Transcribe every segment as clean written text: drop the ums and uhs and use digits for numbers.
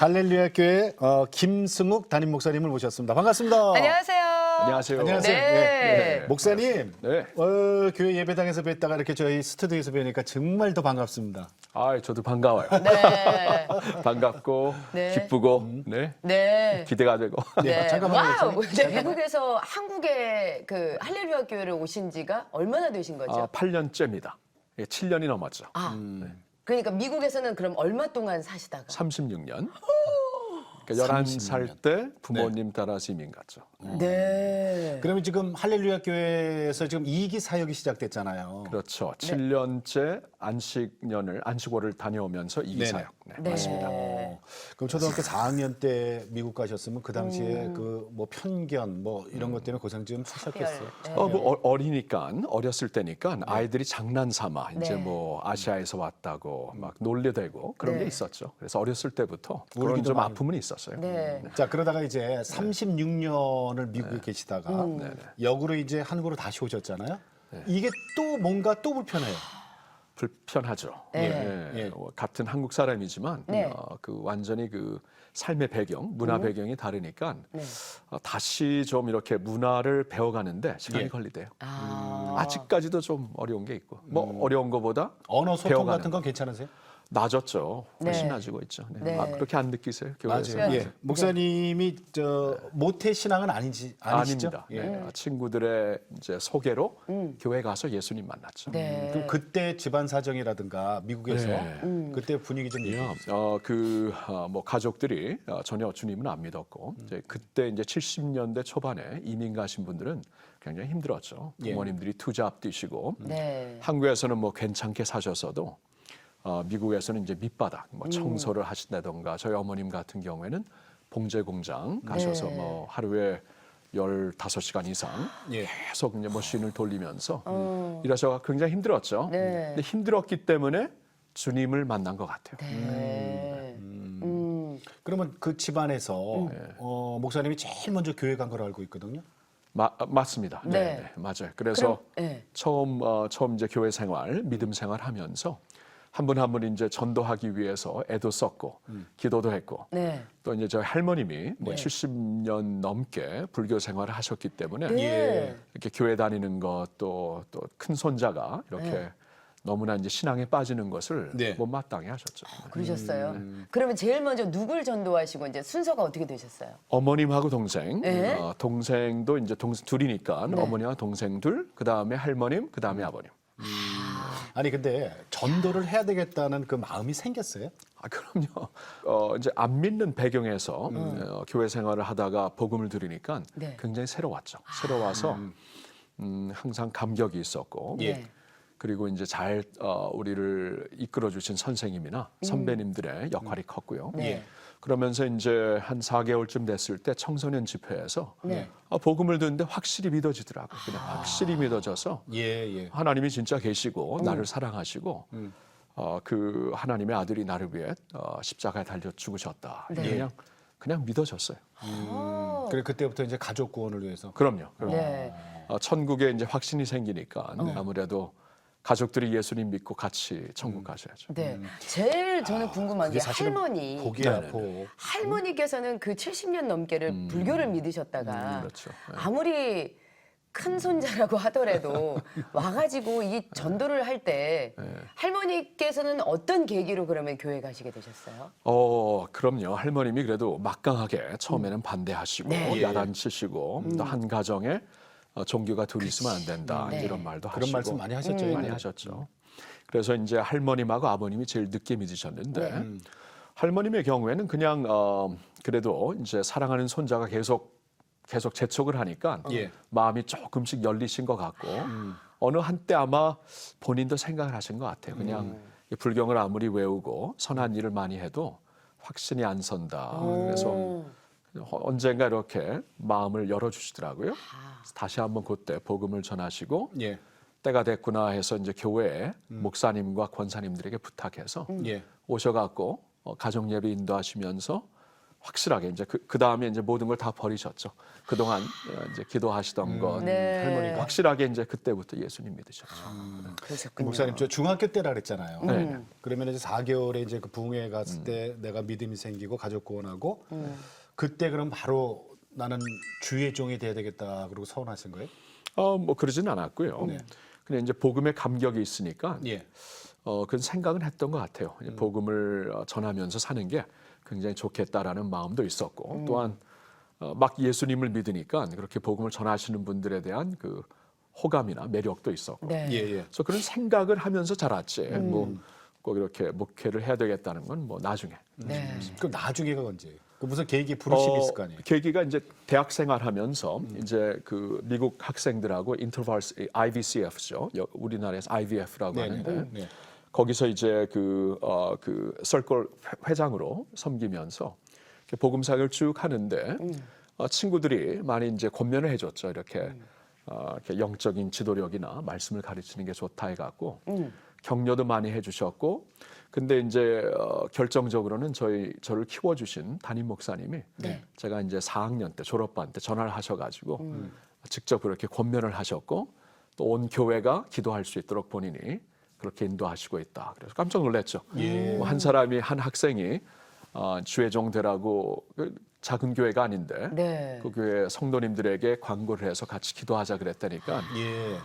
할렐루야 교회 김승욱 담임 목사님을 모셨습니다. 반갑습니다. 안녕하세요. 안녕하세요. 안녕하세요. 네. 목사님, 네. 교회 예배당에서 뵀다가 이렇게 저희 스튜디오에서 뵈니까 정말 더 반갑습니다. 저도 반가워요. 네. 반갑고 네. 기쁘고 네. 네. 기대가 되고. 네. 잠깐만요, 와우. 목사님. 네. 미국에서 한국에 그 할렐루야 교회를 오신 지가 얼마나 되신 거죠? 8년째입니다. 7년이 넘었죠. 그러니까 미국에서는 그럼 얼마 동안 사시다가? 36년. 그러니까 11살 때 부모님 따라서 이민 갔죠. 네. 그러면 지금 할렐루야 교회에서 지금 2기 사역이 시작됐잖아요. 그렇죠. 7년째 안식월을 다녀오면서 이기 네네. 사역. 네, 네. 맞습니다. 그럼 초등학교 4학년 때 미국 가셨으면 그 당시에 그 뭐 편견 뭐 이런 것 때문에 고생 좀 하셨겠어요. 네. 어리니까 어렸을 때니까 아이들이 장난삼아 이제 네. 뭐 아시아에서 왔다고 막 놀려대고 그런 네. 게 있었죠. 그래서 어렸을 때부터 그런 울기도 좀 많이. 아픔은 있었어요. 네. 자, 그러다가 이제 36년을 미국에 계시다가 역으로 이제 한국으로 다시 오셨잖아요. 이게 또 뭔가 또 불편해요. 불편하죠. 네. 예. 같은 한국 사람이지만 네. 그 완전히 그 삶의 배경, 문화 배경이 다르니까 네. 다시 좀 이렇게 문화를 배워가는데 시간이 예. 걸리대요. 아. 아직까지도 좀 어려운 게 있고 뭐 어려운 거보다 언어 소통 배워가는 같은 건 괜찮으세요? 낮았죠. 훨씬 네. 낮아지고 있죠. 네. 네. 그렇게 안 느끼세요? 교회에서? 맞아요. 예. 목사님이 저 모태 신앙은 아니시죠? 아닙니다. 예. 네. 친구들의 이제 소개로 교회 가서 예수님 만났죠. 네. 그럼 그때 집안 사정이라든가 미국에서 네. 그때 분위기 좀 얘기해 주세요. 뭐 가족들이 전혀 주님은 안 믿었고 이제 그때 이제 70년대 초반에 이민 가신 분들은 굉장히 힘들었죠. 예. 부모님들이 투자 앞두시고 네. 한국에서는 뭐 괜찮게 사셨어도 미국에서는 이제 밑바닥 뭐 청소를 하신다던가 저희 어머님 같은 경우에는 봉제 공장 가셔서 네. 뭐 하루에 15시간 이상 예. 계속 이제 머신을 돌리면서 일하셔서 굉장히 힘들었죠. 네. 근데 힘들었기 때문에 주님을 만난 것 같아요. 네. 그러면 그 집안에서 목사님이 제일 먼저 교회 간 걸로 알고 있거든요. 맞습니다. 네. 네, 맞아요. 그래서 그럼, 네. 처음 이제 교회 생활, 믿음 생활 하면서 한 분 한 분 이제 전도하기 위해서 애도 썼고 기도도 했고 네. 또 이제 저희 할머님이 뭐 네. 70년 넘게 불교 생활을 하셨기 때문에 네. 이렇게 교회 다니는 것 또 큰 손자가 이렇게 네. 너무나 이제 신앙에 빠지는 것을 네. 못마땅해 하셨죠. 그러셨어요. 그러면 제일 먼저 누굴 전도하시고 이제 순서가 어떻게 되셨어요? 어머님하고 동생, 네. 동생도 이제 동생 둘이니까 네. 어머니와 동생 둘, 그 다음에 할머님, 그 다음에 아버님. 아니 근데 전도를 해야 되겠다는 그 마음이 생겼어요? 그럼요. 이제 안 믿는 배경에서 교회 생활을 하다가 복음을 들으니까 네. 굉장히 새로웠죠. 새로워서 항상 감격이 있었고, 예. 그리고 이제 잘 우리를 이끌어 주신 선생님이나 선배님들의 역할이 컸고요. 네. 그러면서 이제 한 4개월쯤 됐을 때 청소년 집회에서 네. 복음을 듣는데 확실히 믿어지더라고요. 그냥 확실히 믿어져서 예. 하나님이 진짜 계시고 나를 사랑하시고 그 하나님의 아들이 나를 위해 십자가에 달려 죽으셨다. 네. 그냥 믿어졌어요. 그래 그때부터 이제 가족 구원을 위해서. 그럼요. 네. 천국에 이제 확신이 생기니까 아무래도 가족들이 예수님 믿고 같이 천국 가셔야죠. 네. 제일 저는 궁금한 게 그게 사실은 할머니. 복이야 네네네. 복. 할머니께서는 그 70년 넘게를 불교를 믿으셨다가 그렇죠. 네. 아무리 큰 손자라고 하더라도 와가지고 이 전도를 할 때 할머니께서는 어떤 계기로 그러면 교회 가시게 되셨어요? 그럼요. 할머님이 그래도 막강하게 처음에는 반대하시고 네. 야단치시고 또 한 가정에 종교가 둘이 있으면 안 된다 네. 이런 말도 그런 하시고 말씀 많이 하셨죠. 많이 옛날에. 하셨죠. 그래서 이제 할머님하고 아버님이 제일 늦게 믿으셨는데 네. 할머님의 경우에는 그냥 그래도 이제 사랑하는 손자가 계속 재촉을 하니까 예. 마음이 조금씩 열리신 것 같고 어느 한때 아마 본인도 생각을 하신 것 같아요. 그냥 이 불경을 아무리 외우고 선한 일을 많이 해도 확신이 안 선다. 그래서 언젠가 이렇게 마음을 열어주시더라고요. 그래서 다시 한번 그때 복음을 전하시고 예. 때가 됐구나 해서 이제 교회 목사님과 권사님들에게 부탁해서 예. 오셔갖고 가정 예배 인도하시면서 확실하게 이제 그 다음에 이제 모든 걸 다 버리셨죠. 그동안 이제 기도하시던 것 네. 할머니가. 확실하게 이제 그때부터 예수님 믿으셨죠. 그러셨군요. 목사님 저 중학교 때라 그랬잖아요. 네. 그러면 이제 4개월에 이제 그 부흥회 갔을 때 내가 믿음이 생기고 가족 구원하고 그때 그럼 바로 나는 주의 종이 돼야 되겠다 그러고 서원하신 거예요? 뭐 그러진 않았고요. 그냥 이제 복음의 감격이 있으니까 예. 그런 생각은 했던 것 같아요. 이제 복음을 전하면서 사는 게 굉장히 좋겠다라는 마음도 있었고 또한 막 예수님을 믿으니까 그렇게 복음을 전하시는 분들에 대한 그 호감이나 매력도 있었고 네. 예, 예. 그래서 그런 생각을 하면서 자랐지. 뭐 꼭 이렇게 목회를 해야 되겠다는 건 뭐 나중에. 네. 그럼 나중에가 언제예요? 그 무슨 계기 부르심이 있을 거 아니에요? 계기가 이제 대학 생활하면서 이제 그 미국 학생들하고 인터벌스 IVCF죠. 우리나라에서 IVF라고 하는데 네. 거기서 이제 그 설걸 회장으로 섬기면서 이렇게 복음사역을 쭉 하는데 친구들이 많이 이제 권면을 해줬죠. 이렇게 영적인 지도력이나 말씀을 가르치는 게 좋다 해갖고 격려도 많이 해주셨고, 근데 이제 결정적으로는 저를 키워주신 담임 목사님이 제가 이제 4학년 때 졸업반 때 전화를 하셔가지고 직접 그렇게 권면을 하셨고 또 온 교회가 기도할 수 있도록 본인이 그렇게 인도하시고 있다. 그래서 깜짝 놀랐죠. 뭐한 사람이 한 학생이 주의 종 되라고 그 작은 교회가 아닌데 네. 그 교회 성도님들에게 광고를 해서 같이 기도하자 그랬다니까 예.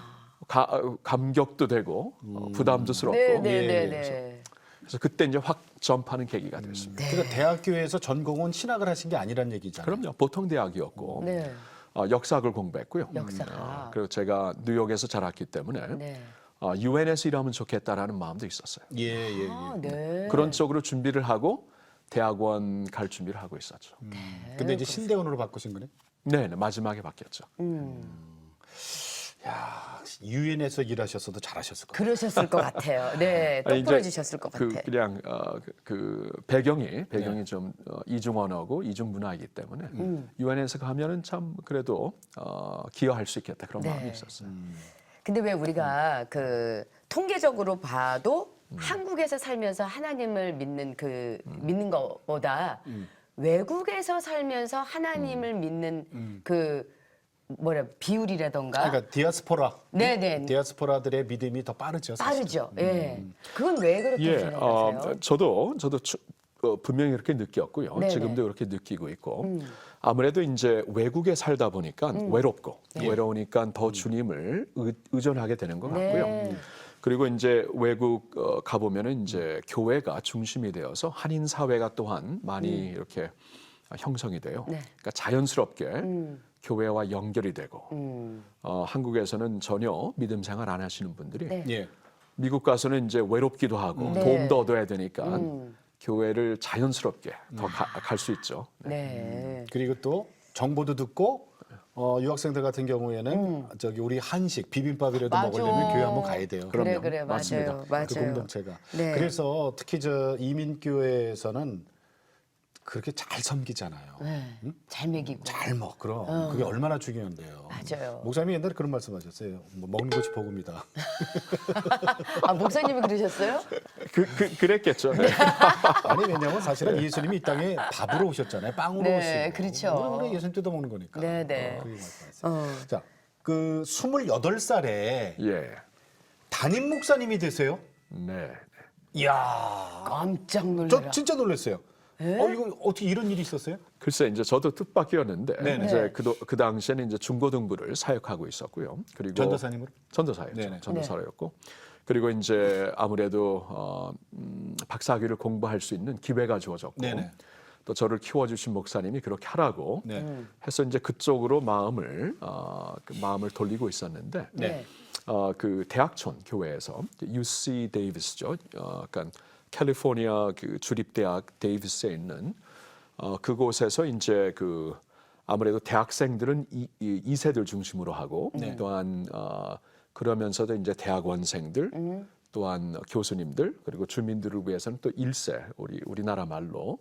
감격도 되고 부담도 스럽고 네, 네, 예. 네, 네. 그래서 그때 이제 확 점프하는 계기가 됐습니다. 그러니까 대학교에서 전공은 신학을 하신 게 아니란 얘기잖아요. 그럼요. 보통 대학이었고 네. 역사학을 공부했고요. 역사학. 그리고 제가 뉴욕에서 자랐기 때문에 네. UN에서 일하면 좋겠다라는 마음도 있었어요. 예, 예, 예. 아, 네. 그런 쪽으로 준비를 하고 대학원 갈 준비를 하고 있었죠. 근데 이제 신대원으로 바꾸신 거네? 네, 마지막에 바뀌었죠. 야, 유엔에서 일하셨어도 잘하셨을 거예요. 그러셨을 것 같아요. 네, 아니, 이제 똑부러지셨을 것 같아요. 그냥 그 배경이 좀 이중 언어고 이중 문화이기 때문에 유엔에서 가면은 참 그래도 기여할 수 있겠다 그런 네. 마음이 있었어요. 근데 왜 우리가 그 통계적으로 봐도 한국에서 살면서 하나님을 믿는 믿는 것보다 외국에서 살면서 하나님을 믿는 그 비율이라던가 그러니까 디아스포라. 네네. 디아스포라들의 믿음이 더 빠르죠. 사실은. 빠르죠. 예. 그건 왜 그렇게 생각하세요? 저도 분명히 그렇게 느꼈고요. 네네. 지금도 그렇게 느끼고 있고 아무래도 이제 외국에 살다 보니까 외롭고 외로우니까 더 주님을 의존하게 되는 것 같고요. 네. 그리고 이제 외국 가보면은 이제 교회가 중심이 되어서 한인 사회가 또한 많이 이렇게 형성이 돼요. 네. 그러니까 자연스럽게 교회와 연결이 되고 한국에서는 전혀 믿음 생활 안 하시는 분들이 네. 예. 미국 가서는 이제 외롭기도 하고 네. 도움도 얻어야 되니까 교회를 자연스럽게 더 갈 수 있죠. 네. 그리고 또 정보도 듣고 유학생들 같은 경우에는 저기 우리 한식 비빔밥이라도 맞아. 먹으려면 교회 한번 가야 돼요. 그래 그럼요. 맞아요. 맞습니다. 맞아요. 그 공동체가. 네. 그래서 특히 저 이민교회에서는 그렇게 잘 섬기잖아요. 네. 잘 먹이고. 잘 먹으러 그게 얼마나 중요한데요. 맞아요. 목사님이 옛날에 그런 말씀하셨어요. 뭐 먹는 것이 복음이다. 아 목사님이 그러셨어요? 그랬겠죠. 네. 아니 왜냐면 사실은 예수님이 이 땅에 밥으로 오셨잖아요. 빵으로 네, 오시고. 그렇죠. 우리 예수님 뜯어 먹는 거니까. 네, 네. 그게 말씀하셨어요. 어. 자, 그 28살에 예. 담임 목사님이 되세요? 네. 이야. 깜짝 놀라라. 저 진짜 놀랐어요. 네? 이거 어떻게 이런 일이 있었어요? 글쎄 이제 저도 뜻밖이었는데 네네. 이제 그 당시에는 이제 중고등부를 사역하고 있었고요. 그리고 전도사님으로? 전도사였죠. 네네. 전도사였고 그리고 이제 아무래도 박사학위를 공부할 수 있는 기회가 주어졌고 네네. 또 저를 키워주신 목사님이 그렇게 하라고 네. 해서 이제 그쪽으로 마음을 돌리고 있었는데 네. 그 대학촌 교회에서 UC 데이비스죠. 약간 캘리포니아 그 주립대학 데이비스에 있는 그곳에서 이제 그 아무래도 대학생들은 2세들 중심으로 하고 또한 그러면서도 이제 대학원생들 또한 교수님들 그리고 주민들을 위해서는 또 1세 우리나라 말로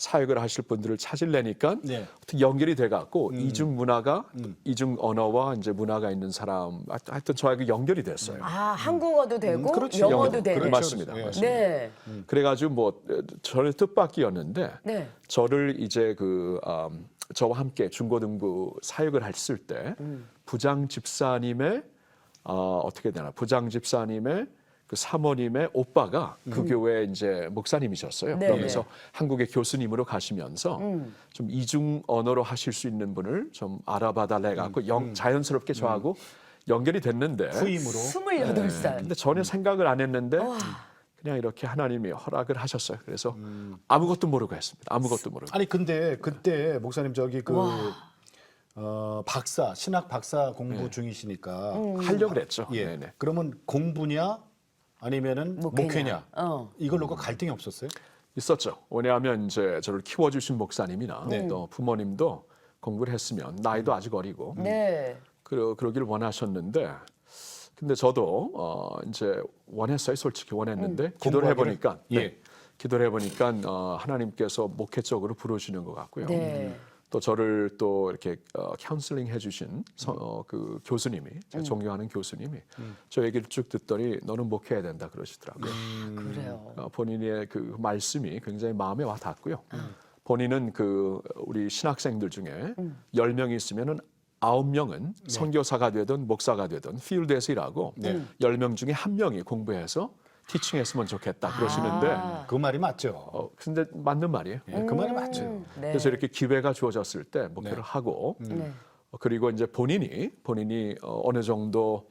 사역을 하실 분들을 찾으려니까 네. 어떻게 연결이 돼갖고 이중 문화가 이중 언어와 이제 문화가 있는 사람 하여튼 저하고 연결이 됐어요. 아, 한국어도 되고 그렇죠. 영어도 영어도. 되는. 그렇죠. 맞습니다. 예. 맞습니다. 네. 그래가지고 뭐 저를 뜻밖이었는데 네. 저를 이제 저와 함께 중고등부 사역을 했을 때 부장 집사님의 어떻게 되나 부장 집사님의 그 사모님의 오빠가 그 교회 이제 목사님이셨어요. 네. 그러면서 한국의 교수님으로 가시면서 좀 이중 언어로 하실 수 있는 분을 좀 알아봐 달라 해갖고 자연스럽게 저하고 연결이 됐는데 후임으로. 28살. 근데 전혀 생각을 안 했는데 그냥 이렇게 하나님이 허락을 하셨어요. 그래서 아무것도 모르고 했습니다. 아무것도 모르고. 아니 근데 그때 목사님 저기 박사 신학 박사 공부 중이시니까 하려고 그랬죠. 예. 네네. 그러면 공부냐 아니면은 목회냐 이걸로 갈등이 없었어요? 있었죠. 왜냐하면 이제 저를 키워주신 목사님이나 네. 또 부모님도 공부를 했으면 나이도 아직 어리고 네. 그러길 원하셨는데 근데 저도 이제 원했어요. 솔직히 원했는데 기도를 해보니까 예. 기도를 해보니까 하나님께서 목회 쪽으로 부르시는 것 같고요. 네. 또 저를 또 이렇게 카운슬링 해주신 그 교수님이 제가 존경하는 교수님이 저 얘기를 쭉 듣더니 너는 목회해야 된다 그러시더라고요. 그래요. 본인의 그 말씀이 굉장히 마음에 와 닿았고요. 본인은 그 우리 신학생들 중에 10명이 있으면은 9명은 선교사가 되든 목사가 되든 필드에서 일하고 10명 중에 1명이 공부해서 티칭했으면 좋겠다 그러시는데 그 말이 맞죠. 근데 맞는 말이에요. 예, 그 말이 맞죠. 네. 그래서 이렇게 기회가 주어졌을 때 목회를 네. 하고 네. 그리고 이제 본인이 어느 정도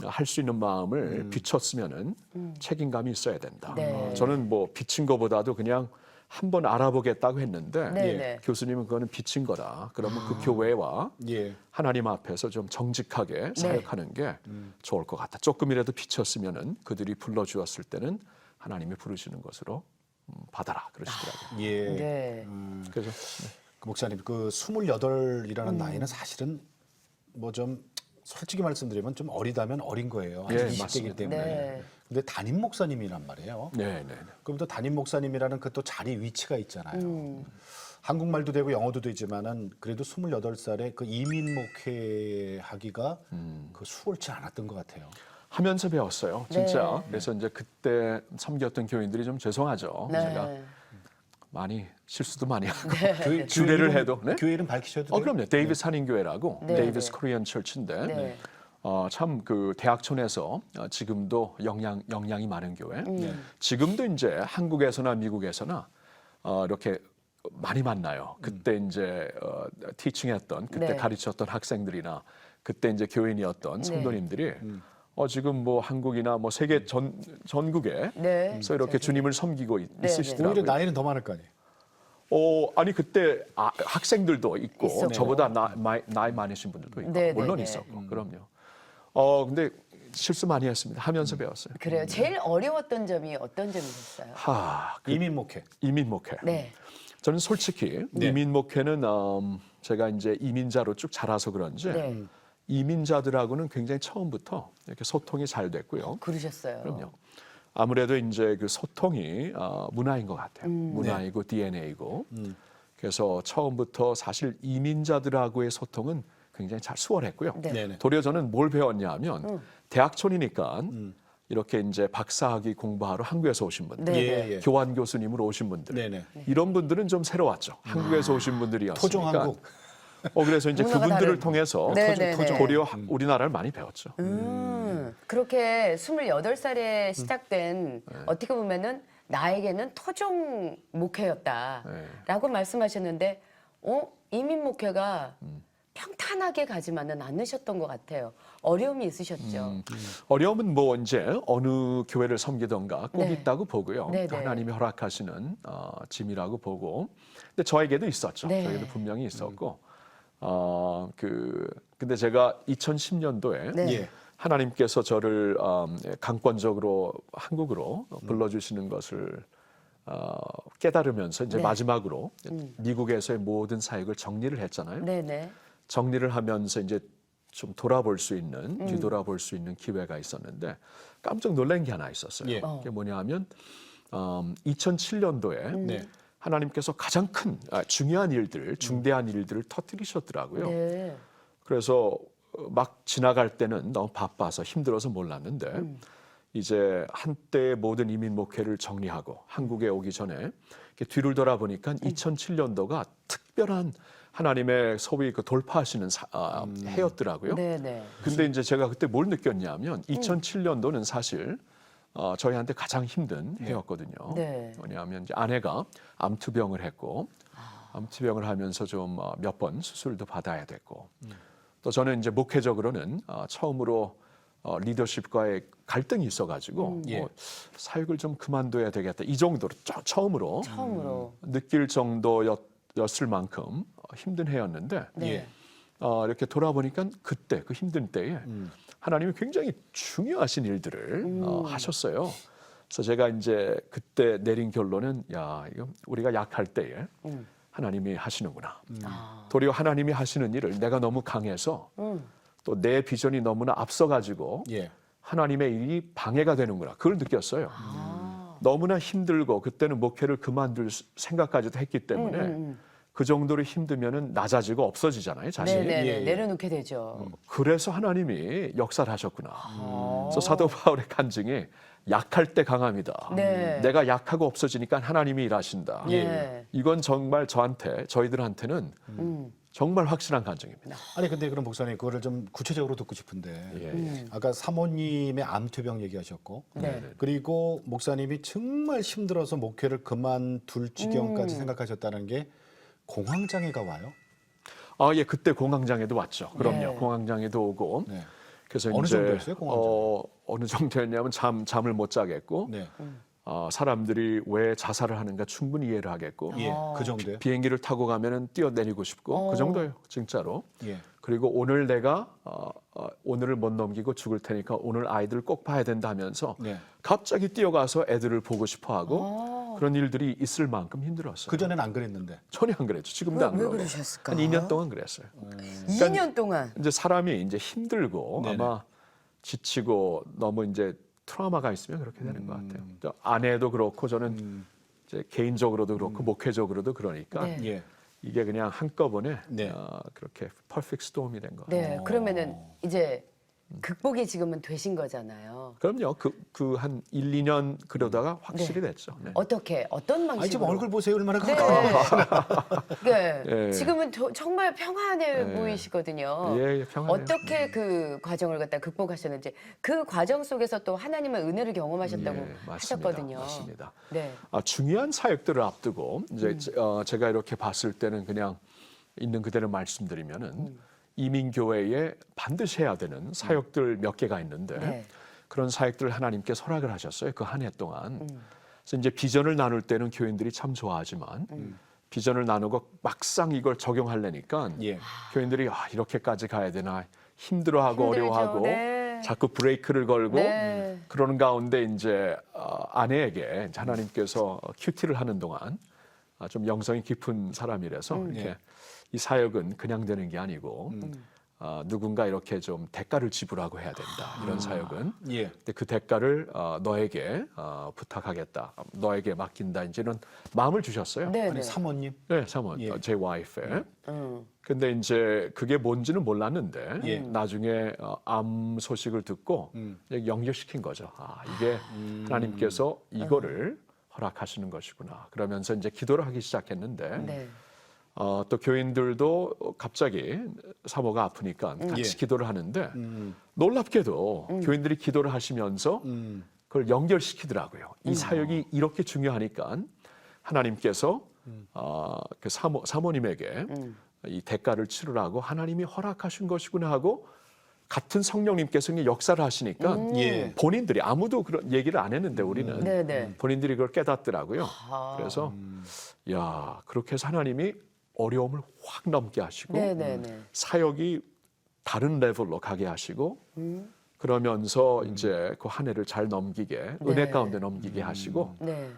할 수 있는 마음을 비췄으면은 책임감이 있어야 된다. 네. 저는 뭐 비친 거보다도 그냥 한번 알아보겠다고 했는데 네, 예, 네. 교수님은 그거는 비친 거다. 그러면 그 교회와 예. 하나님 앞에서 좀 정직하게 사역하는 게 좋을 것 같다. 조금이라도 비쳤으면은 그들이 불러주었을 때는 하나님이 부르시는 것으로 받아라 그러시더라고요. 예. 네. 그래서 그 목사님 그 28이라는 나이는 사실은 뭐 좀 솔직히 말씀드리면 좀 어리다면 어린 거예요. 아직 예, 20대이기 맞습니다. 때문에. 네. 근데 담임 목사님이란 말이에요. 네. 그럼 또 담임 목사님이라는 그 또 자리 위치가 있잖아요. 한국말도 되고 영어도 되지만은 그래도 28살에 그 이민 목회하기가 그 수월치 않았던 것 같아요. 하면서 배웠어요, 진짜. 그래서 이제 그때 섬겼던 교인들이 좀 죄송하죠. 네. 제가 많이 실수도 많이 하고 교회 주례를 이름, 해도. 네? 교회 이름 밝히셔도 돼요? 그럼요. 데이비스 한인교회라고 네, 데이비스 네. 코리안 철치인데 네. 참 그 대학촌에서 지금도 영향이 많은 교회. 네. 지금도 이제 한국에서나 미국에서나 이렇게 많이 만나요. 그때 이제 티칭했던 그때 네. 가르쳤던 학생들이나 그때 이제 교인이었던 성도님들이 지금 뭐 한국이나 뭐 세계 전국에 네. 그래서 이렇게 주님을 섬기고 있으시더라고요. 오히려 나이는 더 많을 거 아니에요. 아니 그때 학생들도 있고 있었고. 저보다 나이 많으신 분들도 있고 네, 물론 네, 네. 있었고 그럼요. 근데 실수 많이 했습니다. 하면서 배웠어요. 그래요. 제일 어려웠던 점이 어떤 점이셨어요? 이민 목회. 이민 목회. 네. 저는 솔직히 이민 목회는 제가 이제 이민자로 쭉 자라서 그런지 네. 이민자들하고는 굉장히 처음부터 이렇게 소통이 잘 됐고요. 그러셨어요. 그럼요. 아무래도 이제 그 소통이 문화인 것 같아요. 문화이고 DNA이고. 그래서 처음부터 사실 이민자들하고의 소통은 굉장히 잘 수월했고요. 네. 네네. 도리어 저는 뭘 배웠냐면 대학촌이니까 이렇게 이제 박사학위 공부하러 한국에서 오신 분들, 네. 예. 교환 교수님으로 오신 분들, 네네. 이런 분들은 좀 새로웠죠. 한국에서 오신 분들이었으니까. 토종 한국. 그래서 이제 문화가 그분들을 다른. 통해서 네, 네, 네. 도리어 우리나라를 많이 배웠죠. 그렇게 28살에 시작된 어떻게 보면은 나에게는 토종 목회였다라고 말씀하셨는데 이민 목회가 평탄하게 가지만은 않으셨던 것 같아요. 어려움이 있으셨죠. 어려움은 뭐 이제 어느 교회를 섬기던가 꼭 네. 있다고 보고요. 네, 네. 하나님이 허락하시는 짐이라고 보고. 근데 저에게도 있었죠. 네. 저에게도 분명히 있었고. 근데 제가 2010년도에 네. 예. 하나님께서 저를 강권적으로 한국으로 불러주시는 것을 깨달으면서 이제 네. 마지막으로 미국에서의 모든 사역을 정리를 했잖아요. 네네. 정리를 하면서 이제 좀 돌아볼 수 있는 뒤돌아볼 수 있는 기회가 있었는데 깜짝 놀란 게 하나 있었어요. 예. 그게 뭐냐하면 2007년도에 네. 하나님께서 가장 큰 중요한 일들, 중대한 일들을 터뜨리셨더라고요. 네. 그래서 막 지나갈 때는 너무 바빠서 힘들어서 몰랐는데 이제 한때의 모든 이민 목회를 정리하고 한국에 오기 전에 이렇게 뒤를 돌아보니까 2007년도가 특별한 하나님의 소위 그 돌파하시는 해였더라고요. 네네. 근데 이제 제가 그때 뭘 느꼈냐면 2007년도는 사실 저희한테 가장 힘든 해였거든요. 네. 왜냐하면 이제 아내가 암투병을 했고 암투병을 하면서 좀 몇 번 수술도 받아야 됐고 또 저는 이제 목회적으로는 처음으로 리더십과의 갈등이 있어가지고 예. 뭐 사역을 좀 그만둬야 되겠다 이 정도로 처음으로 느낄 정도였을 만큼 힘든 해였는데 네. 예. 이렇게 돌아보니까 그때 그 힘든 때에 하나님이 굉장히 중요하신 일들을 하셨어요. 그래서 제가 이제 그때 내린 결론은 야 이거 우리가 약할 때에 하나님이 하시는구나. 도리어 하나님이 하시는 일을 내가 너무 강해서 또 내 비전이 너무나 앞서가지고 예. 하나님의 일이 방해가 되는구나. 그걸 느꼈어요. 너무나 힘들고 그때는 목회를 그만둘 생각까지도 했기 때문에 그 정도로 힘들면은 낮아지고 없어지잖아요, 자신이. 네네. 예, 예. 내려놓게 되죠. 그래서 하나님이 역사를 하셨구나. 그래서 사도 바울의 간증이 약할 때 강함이다. 네. 내가 약하고 없어지니까 하나님이 일하신다. 네. 이건 정말 저희들한테는 정말 확실한 간증입니다. 아니 근데 그럼 목사님 그거를 좀 구체적으로 듣고 싶은데 예. 아까 사모님의 암투병 얘기하셨고 네. 그리고 목사님이 정말 힘들어서 목회를 그만둘 지경까지 음. 생각하셨다는 게 공황장애가 와요? 예, 그때 공황장애도 왔죠. 그럼요. 네. 공황장애도 오고. 네. 그래서 어느 이제 정도였어요, 공황장애? 어느 정도였냐면 잠을 못 자겠고, 네. 사람들이 왜 자살을 하는가 충분히 이해를 하겠고, 예. 그 정도요? 비행기를 타고 가면은 뛰어내리고 싶고, 그 정도예요, 진짜로. 예. 그리고 오늘 내가 오늘을 못 넘기고 죽을 테니까 오늘 아이들 꼭 봐야 된다 하면서 네. 갑자기 뛰어가서 애들을 보고 싶어하고 그런 일들이 있을 만큼 힘들었어요. 그 전에는 안 그랬는데. 전혀 안 그랬죠. 지금도 안 왜 그러고. 그러셨을까? 한 2년 동안 그랬어요. 2년 동안. 이제 사람이 이제 힘들고 네네. 아마 지치고 너무 이제 트라우마가 있으면 그렇게 되는 것 같아요. 저 아내도 그렇고 저는 이제 개인적으로도 그렇고 목회적으로도 그러니까 네. 예. 이게 그냥 한꺼번에 네. 그렇게 퍼펙트 스톰이 된 것 같아요. 네. 그러면은 이제 극복이 지금은 되신 거잖아요. 그럼요. 그 한 1, 2년 그러다가 확실히 됐죠. 네. 어떤 방식으로? 아니 지금 얼굴 보세요 얼마나 네. 네. 예. 지금은 정말 평안해 예. 보이시거든요. 예, 평안해요. 어떻게 그 과정을 갖다 극복하셨는지 그 과정 속에서 또 하나님의 은혜를 경험하셨다고 예, 맞습니다. 하셨거든요. 맞습니다. 네. 중요한 사역들을 앞두고 이제 제가 이렇게 봤을 때는 그냥 있는 그대로 말씀드리면은 이민교회에 반드시 해야 되는 사역들 몇 개가 있는데 네. 그런 사역들을 하나님께 허락을 하셨어요. 그 한 해 동안. 그래서 이제 비전을 나눌 때는 교인들이 참 좋아하지만 비전을 나누고 막상 이걸 적용하려니까 예. 교인들이 이렇게까지 가야 되나 힘들어하고 힘들죠. 어려워하고 네. 자꾸 브레이크를 걸고 네. 그러는 가운데 이제 아내에게 이제 하나님께서 큐티를 하는 동안 좀 영성이 깊은 사람이라서 이렇게 예. 이 사역은 그냥 되는 게 아니고 누군가 이렇게 좀 대가를 지불하고 해야 된다. 이런 사역은. 예. 근데 그 대가를 너에게 부탁하겠다. 너에게 맡긴다. 이제는 마음을 주셨어요. 네. 아니 네. 사모님. 네, 사모님, 예. 제 와이프에. 음. 근데 이제 그게 뭔지는 몰랐는데 예. 나중에 암 소식을 듣고 이제 연결시킨 거죠. 이게 하나님께서 이거를 허락하시는 것이구나. 그러면서 이제 기도를 하기 시작했는데 네. 또 교인들도 갑자기 사모가 아프니까 같이 예. 기도를 하는데 놀랍게도 교인들이 기도를 하시면서 그걸 연결시키더라고요. 이 사역이 이렇게 중요하니까 하나님께서 그 사모님에게 이 대가를 치르라고 하나님이 허락하신 것이구나 하고 같은 성령님께서 역사를 하시니까 예. 본인들이 아무도 그런 얘기를 안 했는데 우리는 네네. 본인들이 그걸 깨닫더라고요. 그래서 야 그렇게 해서 하나님이 어려움을 확 넘게 하시고 네네네. 사역이 다른 레벨로 가게 하시고 그러면서 이제 그 한 해를 잘 넘기게 은혜 네. 가운데 넘기게 하시고 네.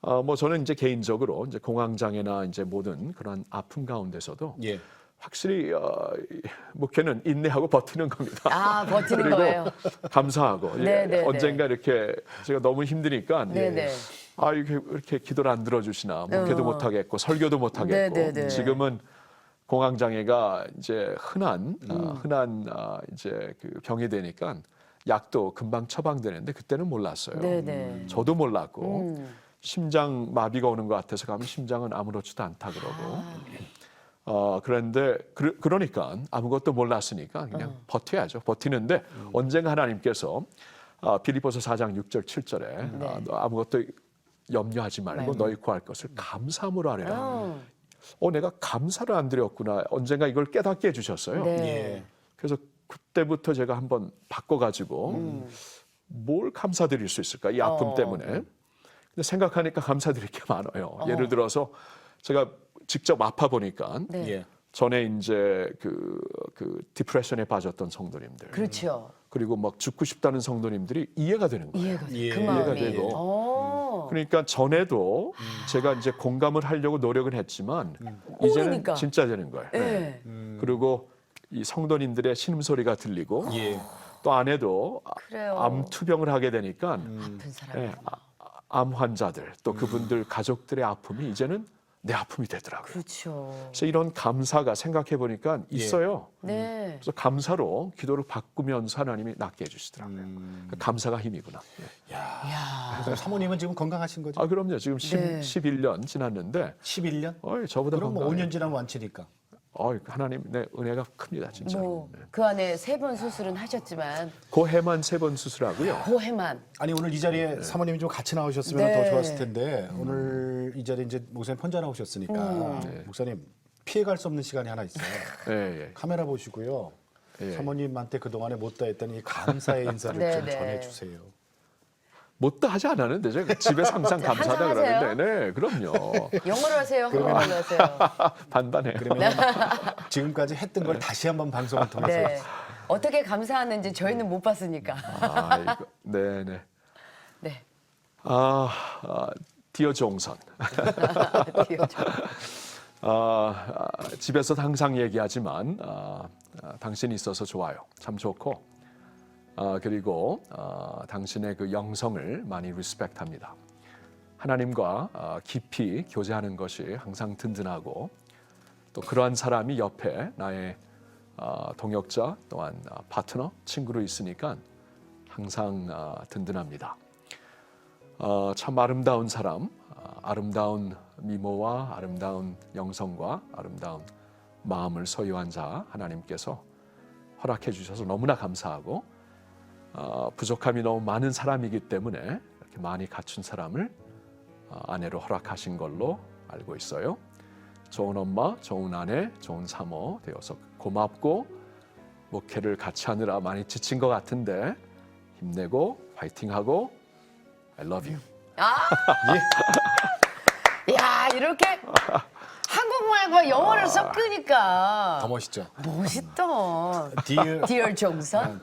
뭐 저는 이제 개인적으로 이제 공황장애나 이제 모든 그런 아픔 가운데서도 예. 확실히 목회는 인내하고 버티는 겁니다. 버티는 그리고 거예요. 감사하고 네, 네, 언젠가 이렇게 제가 너무 힘드니까 네네. 아 이렇게 기도를 안 들어주시나 목회도 못 하겠고 설교도 못 하겠고 네네네. 지금은 공황장애가 이제 흔한 이제 그 병이 되니까 약도 금방 처방되는데 그때는 몰랐어요. 네네. 저도 몰랐고 심장 마비가 오는 것 같아서 가면 심장은 아무렇지도 않다 그러고 그런데 그러니까 아무것도 몰랐으니까 그냥 버텨야죠. 버티는데 언젠가 하나님께서 빌립보서 4장 6절 7절에 너 아무것도 염려하지 말고 너희 구할 것을 감사함으로 하리라. 내가 감사를 안 드렸구나. 언젠가 이걸 깨닫게 해주셨어요. 네. 예. 그래서 그때부터 제가 한번 바꿔가지고 뭘 감사드릴 수 있을까? 이 아픔 때문에. 근데 생각하니까 감사드릴 게 많아요. 예를 들어서 제가 직접 아파 보니까 네. 예. 전에 이제 그 디프레션에 빠졌던 성도님들 그렇죠. 그리고 막 죽고 싶다는 성도님들이 이해가 되는 거예요. 이해가 돼. 예. 그 이해가 마음이. 되고. 그러니까 전에도 제가 이제 공감을 하려고 노력은 했지만 이제는 모르니까. 진짜 되는 거예요. 네. 그리고 이 성도님들의 신음소리가 들리고 예. 또 안에도 그래요. 암 투병을 하게 되니까 아픈 사람. 예, 암 환자들 또 그분들 가족들의 아픔이 이제는 내 아픔이 되더라고요. 그렇죠. 그래서 이런 감사가 생각해 보니까 있어요. 네. 그래서 감사로 기도를 바꾸면서 하나님이 낫게 해주시더라고요. 그 감사가 힘이구나. 예. 그래서 사모님은 지금 건강하신 거죠? 그럼요. 지금 네. 11년 지났는데 11년? 저보다 그럼 뭐 건강해요. 5년 지나면 완치니까. 하나님 내 은혜가 큽니다. 진짜. 뭐 그 안에 3번 수술은 하셨지만 그 해만 3번 수술하고요. 그 해만. 아니 오늘 이 자리에 사모님이 좀 같이 나오셨으면 네. 더 좋았을 텐데 오늘 이 자리에 이제 목사님 혼자 나오셨으니까 목사님 피해갈 수 없는 시간이 하나 있어요. 예. 카메라 보시고요. 예. 사모님한테 그동안에 못다 했던 이 감사의 인사를 네, 좀 네. 전해주세요. 못다 하지 않았는데 제가 집에서 항상 감사하다 항상 하세요? 그러는데 네, 그럼요. 영어로 하세요. 한국말로 하세요. 반반해요. 그러면 지금까지 했던 걸 다시 한번 방송을 통해서 네. 어떻게 감사하는지 저희는 못 봤으니까. 이거, 네네. 네. 디어 종선. 귀여죠. 집에서 항상 얘기하지만 당신이 있어서 좋아요. 참 좋고 그리고 당신의 그 영성을 많이 리스펙트합니다. 하나님과 깊이 교제하는 것이 항상 든든하고 또 그러한 사람이 옆에 나의 동역자 또한 파트너, 친구로 있으니까 항상 든든합니다. 참 아름다운 사람, 아름다운 미모와 아름다운 영성과 아름다운 마음을 소유한 자 하나님께서 허락해 주셔서 너무나 감사하고 부족함이 너무 많은 사람이기 때문에 이렇게 많이 갖춘 사람을 아내로 허락하신 걸로 알고 있어요. 좋은 엄마, 좋은 아내, 좋은 사모 되어서 고맙고 목회를 같이 하느라 많이 지친 것 같은데 힘내고 화이팅하고 I love you. 야, 이렇게 한국말과 영어를 섞으니까 더 멋있죠. 멋있다. 디어 종선?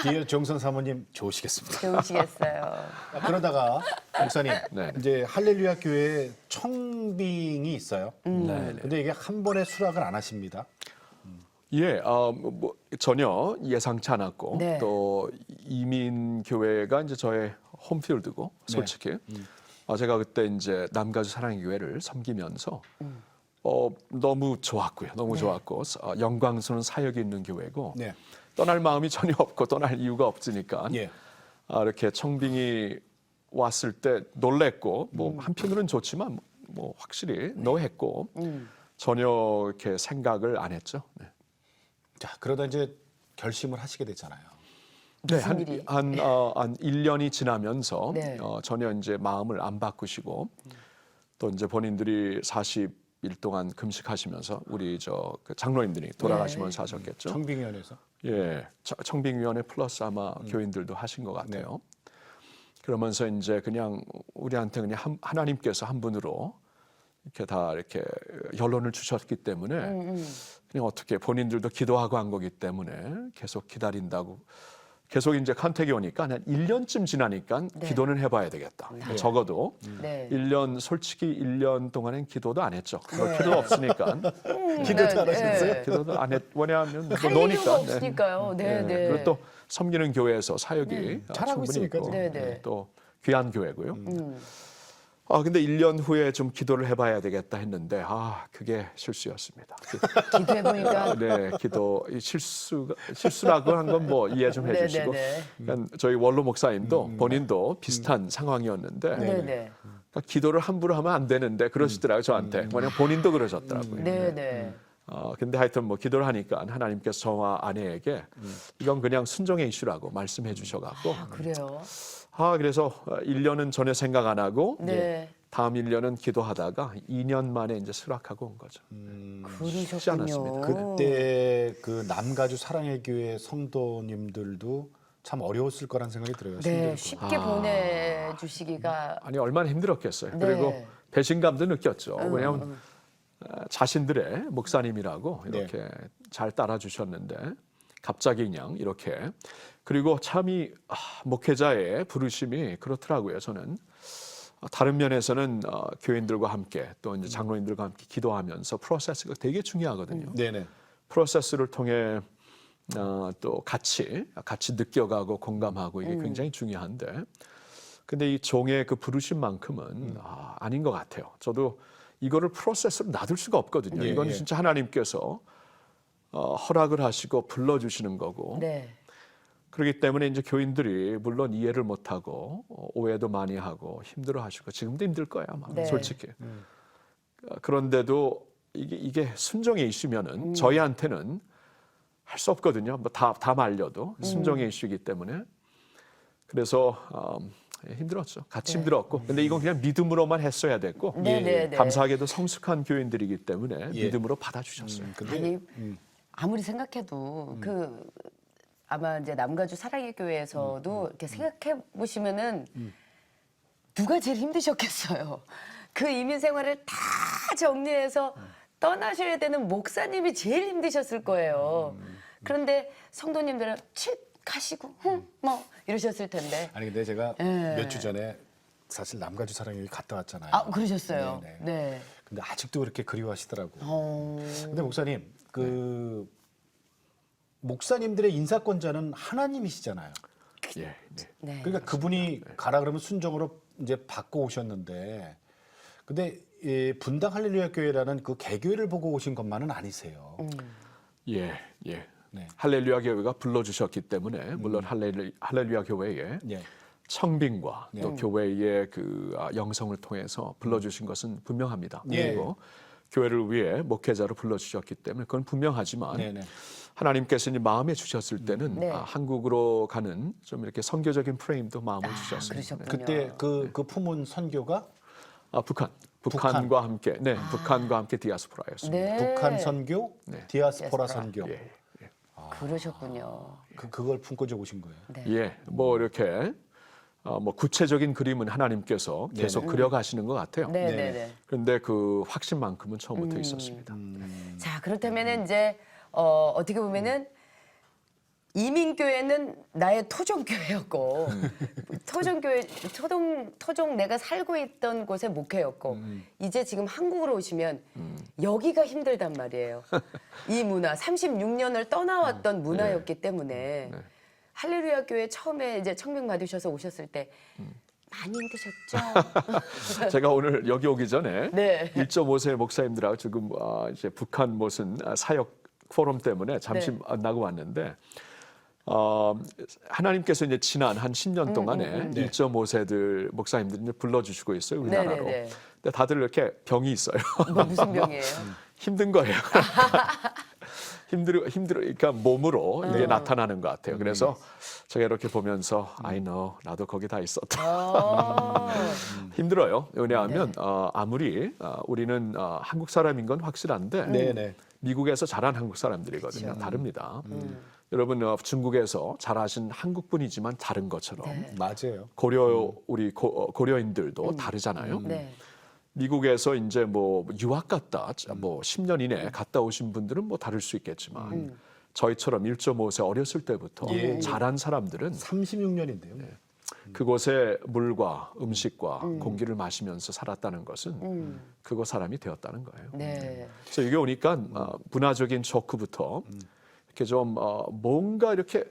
디어 종선 사모님 좋으시겠습니다. 좋으시겠어요. 그러다가 목사님 네. 이제 할렐루야 교회에 청빙이 있어요. 네. 근데 이게 한 번에 수락을 안 하십니다. 예, 뭐 전혀 예상치 않았고 네. 또 이민 교회가 이제 저의 홈필드고 솔직히 제가 그때 이제 남가주 사랑의 교회를 섬기면서 너무 좋았고요, 너무 좋았고 영광스러운 사역이 있는 교회고 네. 떠날 마음이 전혀 없고 떠날 이유가 없으니까 예. 이렇게 청빙이 왔을 때 놀랬고 뭐 한편으로는 좋지만 뭐 확실히 노했고 전혀 이렇게 생각을 안 했죠. 네. 자, 그러다 이제 결심을 하시게 됐잖아요. 네, 무슨 일이? 한 1년이 지나면서 네. 전혀 이제 마음을 안 바꾸시고 또 이제 본인들이 40일 동안 금식하시면서 우리 그 장로님들이 돌아가시면서 하셨겠죠. 청빙위원회에서. 예, 청빙위원회 플러스 아마 교인들도 하신 것 같아요. 그러면서 이제 그냥 우리한테 그냥 하나님께서 한 분으로 이렇게 다 이렇게 결론을 주셨기 때문에 그냥 어떻게 본인들도 기도하고 한 거기 때문에 계속 기다린다고 계속 이제 컨택이 오니까 한 1년쯤 지나니까 기도는 해봐야 되겠다. 적어도 네. 1년 솔직히 1년 동안엔 기도도 안 했죠. 그럴 필요 없으니까 기도도 안 하셨어요? 기도도 안 했. 왜냐하면 뭐 할 노니까. 이유가 없으니까요. 네, 네. 그리고 또 섬기는 교회에서 사역이 잘하고 충분히 있으니까 있고 네, 네. 또 귀한 교회고요. 근데 1년 후에 좀 기도를 해봐야 되겠다 했는데 그게 실수였습니다. 기도해 보니까 네, 이 실수라고 한 건 뭐 이해 좀 해주시고. 네네네. 그러니까 저희 원로 목사님도 본인도 비슷한 상황이었는데 네네. 그러니까 기도를 함부로 하면 안 되는데 그러시더라고요 저한테. 왜냐면 본인도 그러셨더라고요. 네네. 근데 하여튼 뭐 기도를 하니까 하나님께서 저와 아내에게 이건 그냥 순종의 이슈라고 말씀해 주셔갖고 그래요. 그래서 1년은 전혀 생각 안 하고 네. 다음 1년은 기도하다가 2년 만에 이제 수락하고 온 거죠. 쉽지 않았습니다. 그러셨군요. 그때 그 남가주 사랑의 교회 성도님들도 참 어려웠을 거란 생각이 들어요. 네, 힘들고. 쉽게 보내주시기가 아니 얼마나 힘들었겠어요. 네. 그리고 배신감도 느꼈죠. 왜냐하면 자신들의 목사님이라고 이렇게 네. 잘 따라주셨는데 갑자기 그냥 이렇게 그리고 참이 목회자의 부르심이 그렇더라고요. 저는 다른 면에서는 교인들과 함께 또 이제 장로님들과 함께 기도하면서 프로세스가 되게 중요하거든요. 네네. 프로세스를 통해 또 같이 느껴가고 공감하고 이게 굉장히 중요한데 근데 이 종의 그 부르심만큼은 아닌 것 같아요. 저도 이거를 프로세스로 놔둘 수가 없거든요. 예, 이건 예. 진짜 하나님께서 허락을 하시고 불러주시는 거고 네. 그렇기 때문에 이제 교인들이 물론 이해를 못하고 오해도 많이 하고 힘들어하시고 지금도 힘들 거야 아마 네. 솔직히. 그런데도 이게 순종의 이슈면은 저희한테는 할 수 없거든요. 뭐 다 말려도 순종의 이슈이기 때문에 그래서 힘들었죠. 같이 힘들었고 근데 이건 그냥 믿음으로만 했어야 됐고 네네네. 감사하게도 성숙한 교인들이기 때문에 예. 믿음으로 받아주셨어요. 근데 아니 아무리 생각해도 아마 이제 남가주 사랑의 교회에서도 이렇게 생각해 보시면은 누가 제일 힘드셨겠어요. 그 이민 생활을 다 정리해서 떠나셔야 되는 목사님이 제일 힘드셨을 거예요. 그런데 성도님들은 칙 가시고 뭐 이러셨을 텐데. 아니 근데 제가 예. 몇 주 전에 사실 남가주 사랑의 교회 갔다 왔잖아요. 그러셨어요. 네네. 네. 근데 아직도 그렇게 그리워하시더라고요. 어. 근데 목사님 그 목사님들의 인사권자는 하나님이시잖아요. 예, 네. 네. 그러니까 그분이 가라 그러면 순종으로 이제 받고 오셨는데, 근데 이 분당 할렐루야 교회라는 그 개교회를 보고 오신 것만은 아니세요. 예. 네. 할렐루야 교회가 불러주셨기 때문에 물론 할렐루야 교회에 예. 청빙과 네. 또 교회의 그 영성을 통해서 불러주신 것은 분명합니다. 예. 그리고 교회를 위해 목회자로 불러주셨기 때문에 그건 분명하지만 네네. 하나님께서 이제 마음에 주셨을 때는 네. 한국으로 가는 좀 이렇게 선교적인 프레임도 마음을 주셨습니다. 그러셨군요. 그때 그 품은 선교가 북한과 함께 북한과 함께 디아스포라였습니다. 네. 북한 선교, 네. 디아스포라 디아스포라. 선교. 예. 그러셨군요. 그걸 품고 오신 거예요. 네. 예, 뭐 이렇게 뭐 구체적인 그림은 하나님께서 계속 그려가시는 것 같아요. 네네네. 그런데 그 확신만큼은 처음부터 있었습니다. 자 그렇다면은 이제 어떻게 보면은 이민교회는 나의 토종교회였고 토종 내가 살고 있던 곳의 목회였고 이제 지금 한국으로 오시면 여기가 힘들단 말이에요. 이 문화 36년을 떠나왔던 문화였기 때문에 할렐루야 교회 처음에 이제 청빙 받으셔서 오셨을 때 많이 힘드셨죠? 제가 오늘 여기 오기 전에 네. 1.5세 목사님들하고 지금 이제 북한 무슨 사역 포럼 때문에 잠시 네. 만나고 왔는데 하나님께서 이제 지난 한 10년 동안에 1.5세들 목사님들이 이제 불러주시고 있어요 우리나라로. 네네네. 근데 다들 이렇게 병이 있어요. 무슨 병이에요? 힘든 거예요. 그러니까 몸으로 이게 나타나는 것 같아요. 그래서 제가 이렇게 보면서 I know 나도 거기 다 있었다. 힘들어요. 왜냐하면 아무리 우리는 한국 사람인 건 확실한데 네네. 미국에서 자란 한국 사람들이거든요. 다릅니다. 여러분 중국에서 자라신 한국 분이지만 다른 것처럼 맞아요. 우리 고려인들도 다르잖아요. 네. 미국에서 이제 뭐 유학 갔다 뭐 10년 이내 갔다 오신 분들은 뭐 다를 수 있겠지만 저희처럼 1.5세 어렸을 때부터 예. 자란 사람들은 36년인데요. 그곳의 물과 음식과 공기를 마시면서 살았다는 것은 그곳 사람이 되었다는 거예요. 네. 그래서 여기 오니까 문화적인 쇼크부터 이렇게 좀 뭔가 이렇게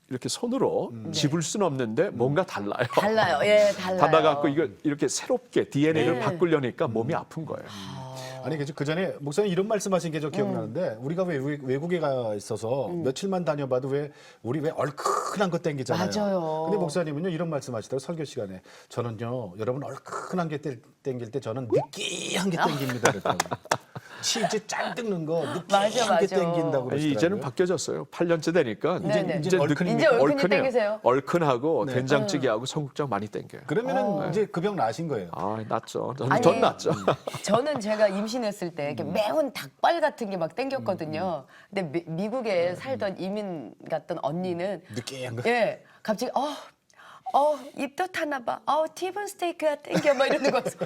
이렇게 손으로 집을 수는 없는데 뭔가 달라요. 달라요. 예, 달라요. 달라갖고 이거 이렇게 새롭게 DNA를 네. 바꾸려니까 몸이 아픈 거예요. 아니 그 전에 목사님 이런 말씀하신 게 저 기억나는데 우리가 왜 외국에 가 있어서 며칠만 다녀봐도 왜 우리 왜 얼큰한 거 땡기잖아요. 맞아요. 근데 목사님은요 이런 말씀하시더라고요 설교 시간에 저는요 여러분 얼큰한 게 땡길 때 저는 느끼한 게 땡깁니다 그랬다고. 치즈 짠 뜯는 거 느끼한 맞아, 게 맞아. 땡긴다고 아니, 이제는 그러시더라고요. 바뀌어졌어요. 8년째 되니까 네네. 이제 얼큰입니까? 이제 얼큰이 얼큰해요. 땡기세요? 얼큰하고 네. 된장찌개하고 청국장 많이 땡겨요. 그러면은 이제 그 병 나신 거예요. 아, 낫죠. 아니, 전 낫죠. 저는 제가 임신했을 때 이렇게 매운 닭발 같은 게 막 땡겼거든요. 근데 미국에 살던 이민 갔던 언니는 느끼한 거. 예, 갑자기 입도 타나 봐. 티본 스테이크가 땡겨 막 이러는 거였어.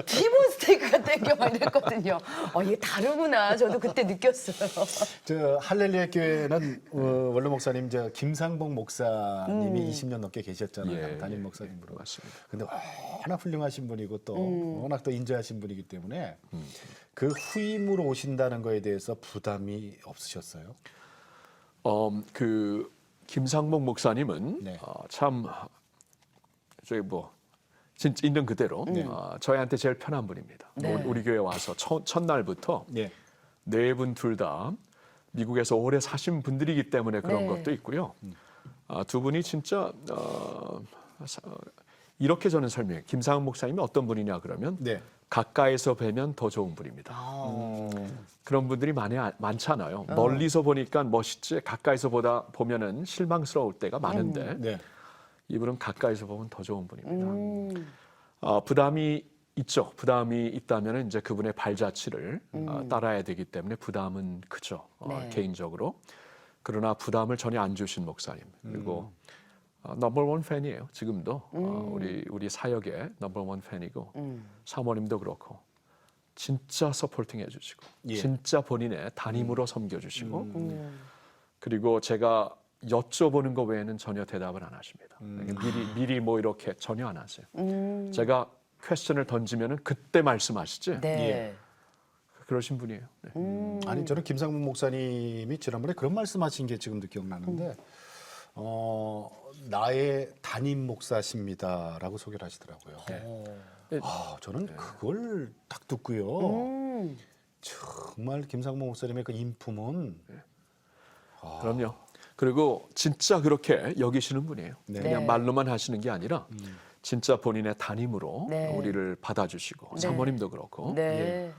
티본 스테이크가 땡겨 막 이랬거든요. 이게 다르구나. 저도 그때 느꼈어요. 저 할렐루야 교회는 원로 목사님 저 김상봉 목사님이 20년 넘게 계셨잖아요. 예, 담임 예, 목사님으로. 맞습니다. 근데 워낙 훌륭하신 분이고 또 워낙 또 인자하신 분이기 때문에 그 후임으로 오신다는 거에 대해서 부담이 없으셨어요? 그 김상목 목사님은 네. 참 저희 뭐 진짜 있는 그대로 저희한테 제일 편한 분입니다. 네. 우리 교회 와서 첫날부터 예. 네 분 둘 다 미국에서 오래 사신 분들이기 때문에 그런 네. 것도 있고요. 두 분이 진짜 이렇게 저는 설명해요. 김상목 목사님이 어떤 분이냐 그러면 네. 가까이서 뵈면 더 좋은 분입니다. 그런 분들이 많잖아요. 멀리서 보니까 멋있지 가까이서 보면은 실망스러울 때가 많은데 네. 이분은 가까이서 보면 더 좋은 분입니다. 부담이 있죠. 부담이 있다면 이제 그분의 발자취를 따라야 되기 때문에 부담은 크죠. 네. 개인적으로. 그러나 부담을 전혀 안 주신 목사님. 그리고 넘버원 팬이에요. 지금도 우리 사역의 넘버원 팬이고 사모님도 그렇고 진짜 서포팅 해주시고 예. 진짜 본인의 담임으로 섬겨주시고 그리고 제가 여쭤보는 거 외에는 전혀 대답을 안 하십니다. 미리 뭐 이렇게 전혀 안 하세요. 제가 퀘스천을 던지면은 그때 말씀하시지. 네. 그러신 분이에요. 네. 아니 저는 김상문 목사님이 지난번에 그런 말씀하신 게 지금도 기억나는데 나의 담임 목사십니다라고 소개를 하시더라고요. 저는 그걸 딱 듣고요. 정말 김상문 목사님의 그 인품은 그럼요. 그리고 진짜 그렇게 여기시는 분이에요. 네. 그냥 네. 말로만 하시는 게 아니라 진짜 본인의 담임으로 네. 우리를 받아주시고 네. 사모님도 그렇고 네.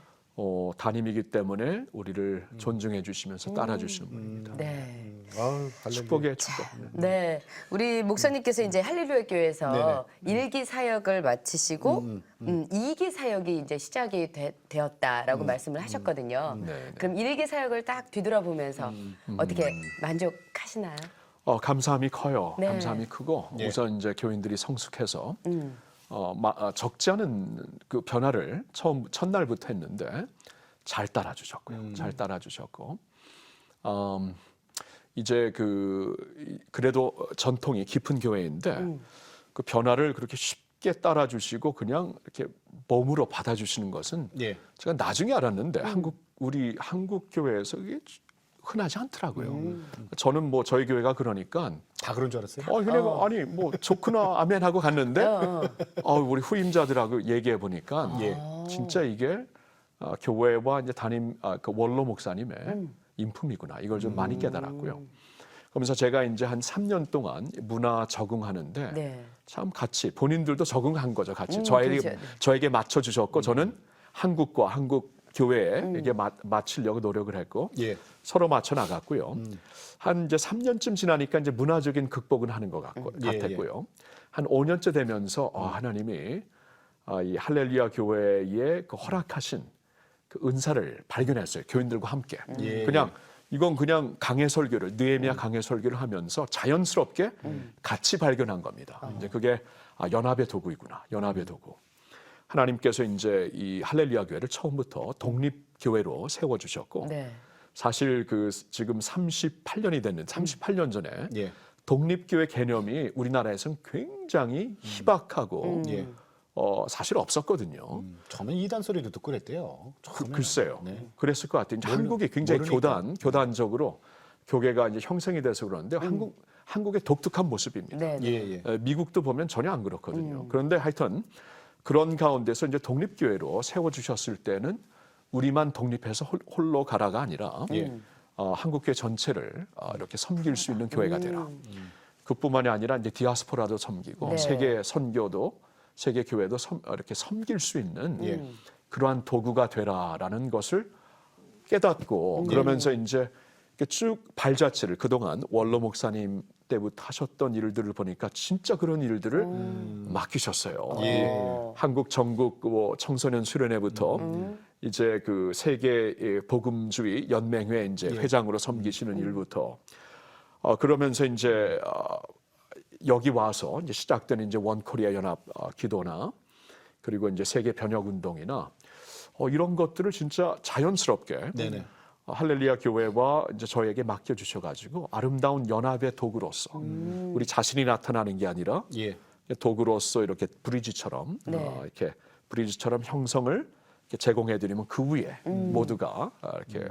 담임이기 때문에 우리를 존중해 주시면서 따라 주시는 분입니다. 네. 축복의 축복. 네, 우리 목사님께서 이제 할렐루야 교회에서 네네. 1기 사역을 마치시고 2기 사역이 이제 시작이 되었다라고 말씀을 하셨거든요. 네. 그럼 1기 사역을 딱 뒤돌아보면서 어떻게 만족하시나요? 감사함이 커요. 네. 감사함이 크고 예. 우선 이제 교인들이 성숙해서 적지 않은 그 변화를 첫날부터 했는데 잘 따라주셨고요. 잘 따라주셨고 이제 그래도 전통이 깊은 교회인데 그 변화를 그렇게 쉽게 따라주시고 그냥 이렇게 몸으로 받아주시는 것은 예. 제가 나중에 알았는데 우리 한국 교회에서 이게 흔하지 않더라고요. 저는 뭐 저희 교회가 그러니까 다 그런 줄 알았어요. 그냥 아니 뭐 좋구나 아멘 하고 갔는데 우리 후임자들하고 얘기해 보니까 예. 진짜 이게 교회와 이제 그 원로 목사님의 인품이구나 이걸 좀 많이 깨달았고요. 그러면서 제가 이제 한 3년 동안 문화 적응하는데 네. 참 같이 본인들도 적응한 거죠. 같이 그렇죠. 저에게 맞춰 주셨고 저는 한국과 한국 교회에 맞추려고 노력을 했고 예. 서로 맞춰 나갔고요. 한 이제 3년쯤 지나니까 이제 문화적인 극복은 하는 것 같았고요. 한 5년째 되면서 하나님이 이 할렐루야 교회에 그 허락하신 그 은사를 발견했어요. 교인들과 함께. 예. 이건 그냥 강해 설교를 느헤미야 강해 설교를 하면서 자연스럽게 같이 발견한 겁니다. 이제 그게 연합의 도구이구나. 연합의 도구. 하나님께서 이제 이 할렐루야 교회를 처음부터 독립 교회로 세워 주셨고 네. 사실 지금 38년 전에 예. 독립 교회 개념이 우리나라에서는 굉장히 희박하고 예. 사실 없었거든요. 저는 이단 소리도 듣고 그랬대요. 처음에는. 글쎄요. 네. 그랬을 것 같아요. 이제 한국이 굉장히 모르니까. 교단적으로 교계가 이제 형성이 돼서 그러는데 한국의 독특한 모습입니다. 네. 예, 예. 미국도 보면 전혀 안 그렇거든요. 그런데 하여튼 그런 가운데서 이제 독립교회로 세워주셨을 때는 우리만 독립해서 홀로 가라가 아니라 예. 한국교회 전체를 이렇게 섬길 수 있는 교회가 되라. 그뿐만이 아니라 이제 디아스포라도 섬기고 네. 세계 선교도 세계 교회도 이렇게 섬길 수 있는 예. 그러한 도구가 되라라는 것을 깨닫고 그러면서 이제 쭉 발자취를 그동안 원로 목사님 때부터 하셨던 일들을 보니까 진짜 그런 일들을 맡기셨어요. 예. 한국 전국 뭐 청소년 수련회부터 이제 그 세계 복음주의 연맹회 이제 회장으로 섬기시는 일부터 그러면서 이제 여기 와서 이제 시작된 이제 원코리아 연합 기도나 그리고 이제 세계 변혁 운동이나 이런 것들을 진짜 자연스럽게 네네. 할렐루야 교회와 이제 저에게 맡겨 주셔가지고 아름다운 연합의 도구로서 우리 자신이 나타나는 게 아니라 예. 도구로서 이렇게 브리지처럼 네. 이렇게 브리지처럼 형성을 이렇게 제공해드리면 그 위에 모두가 이렇게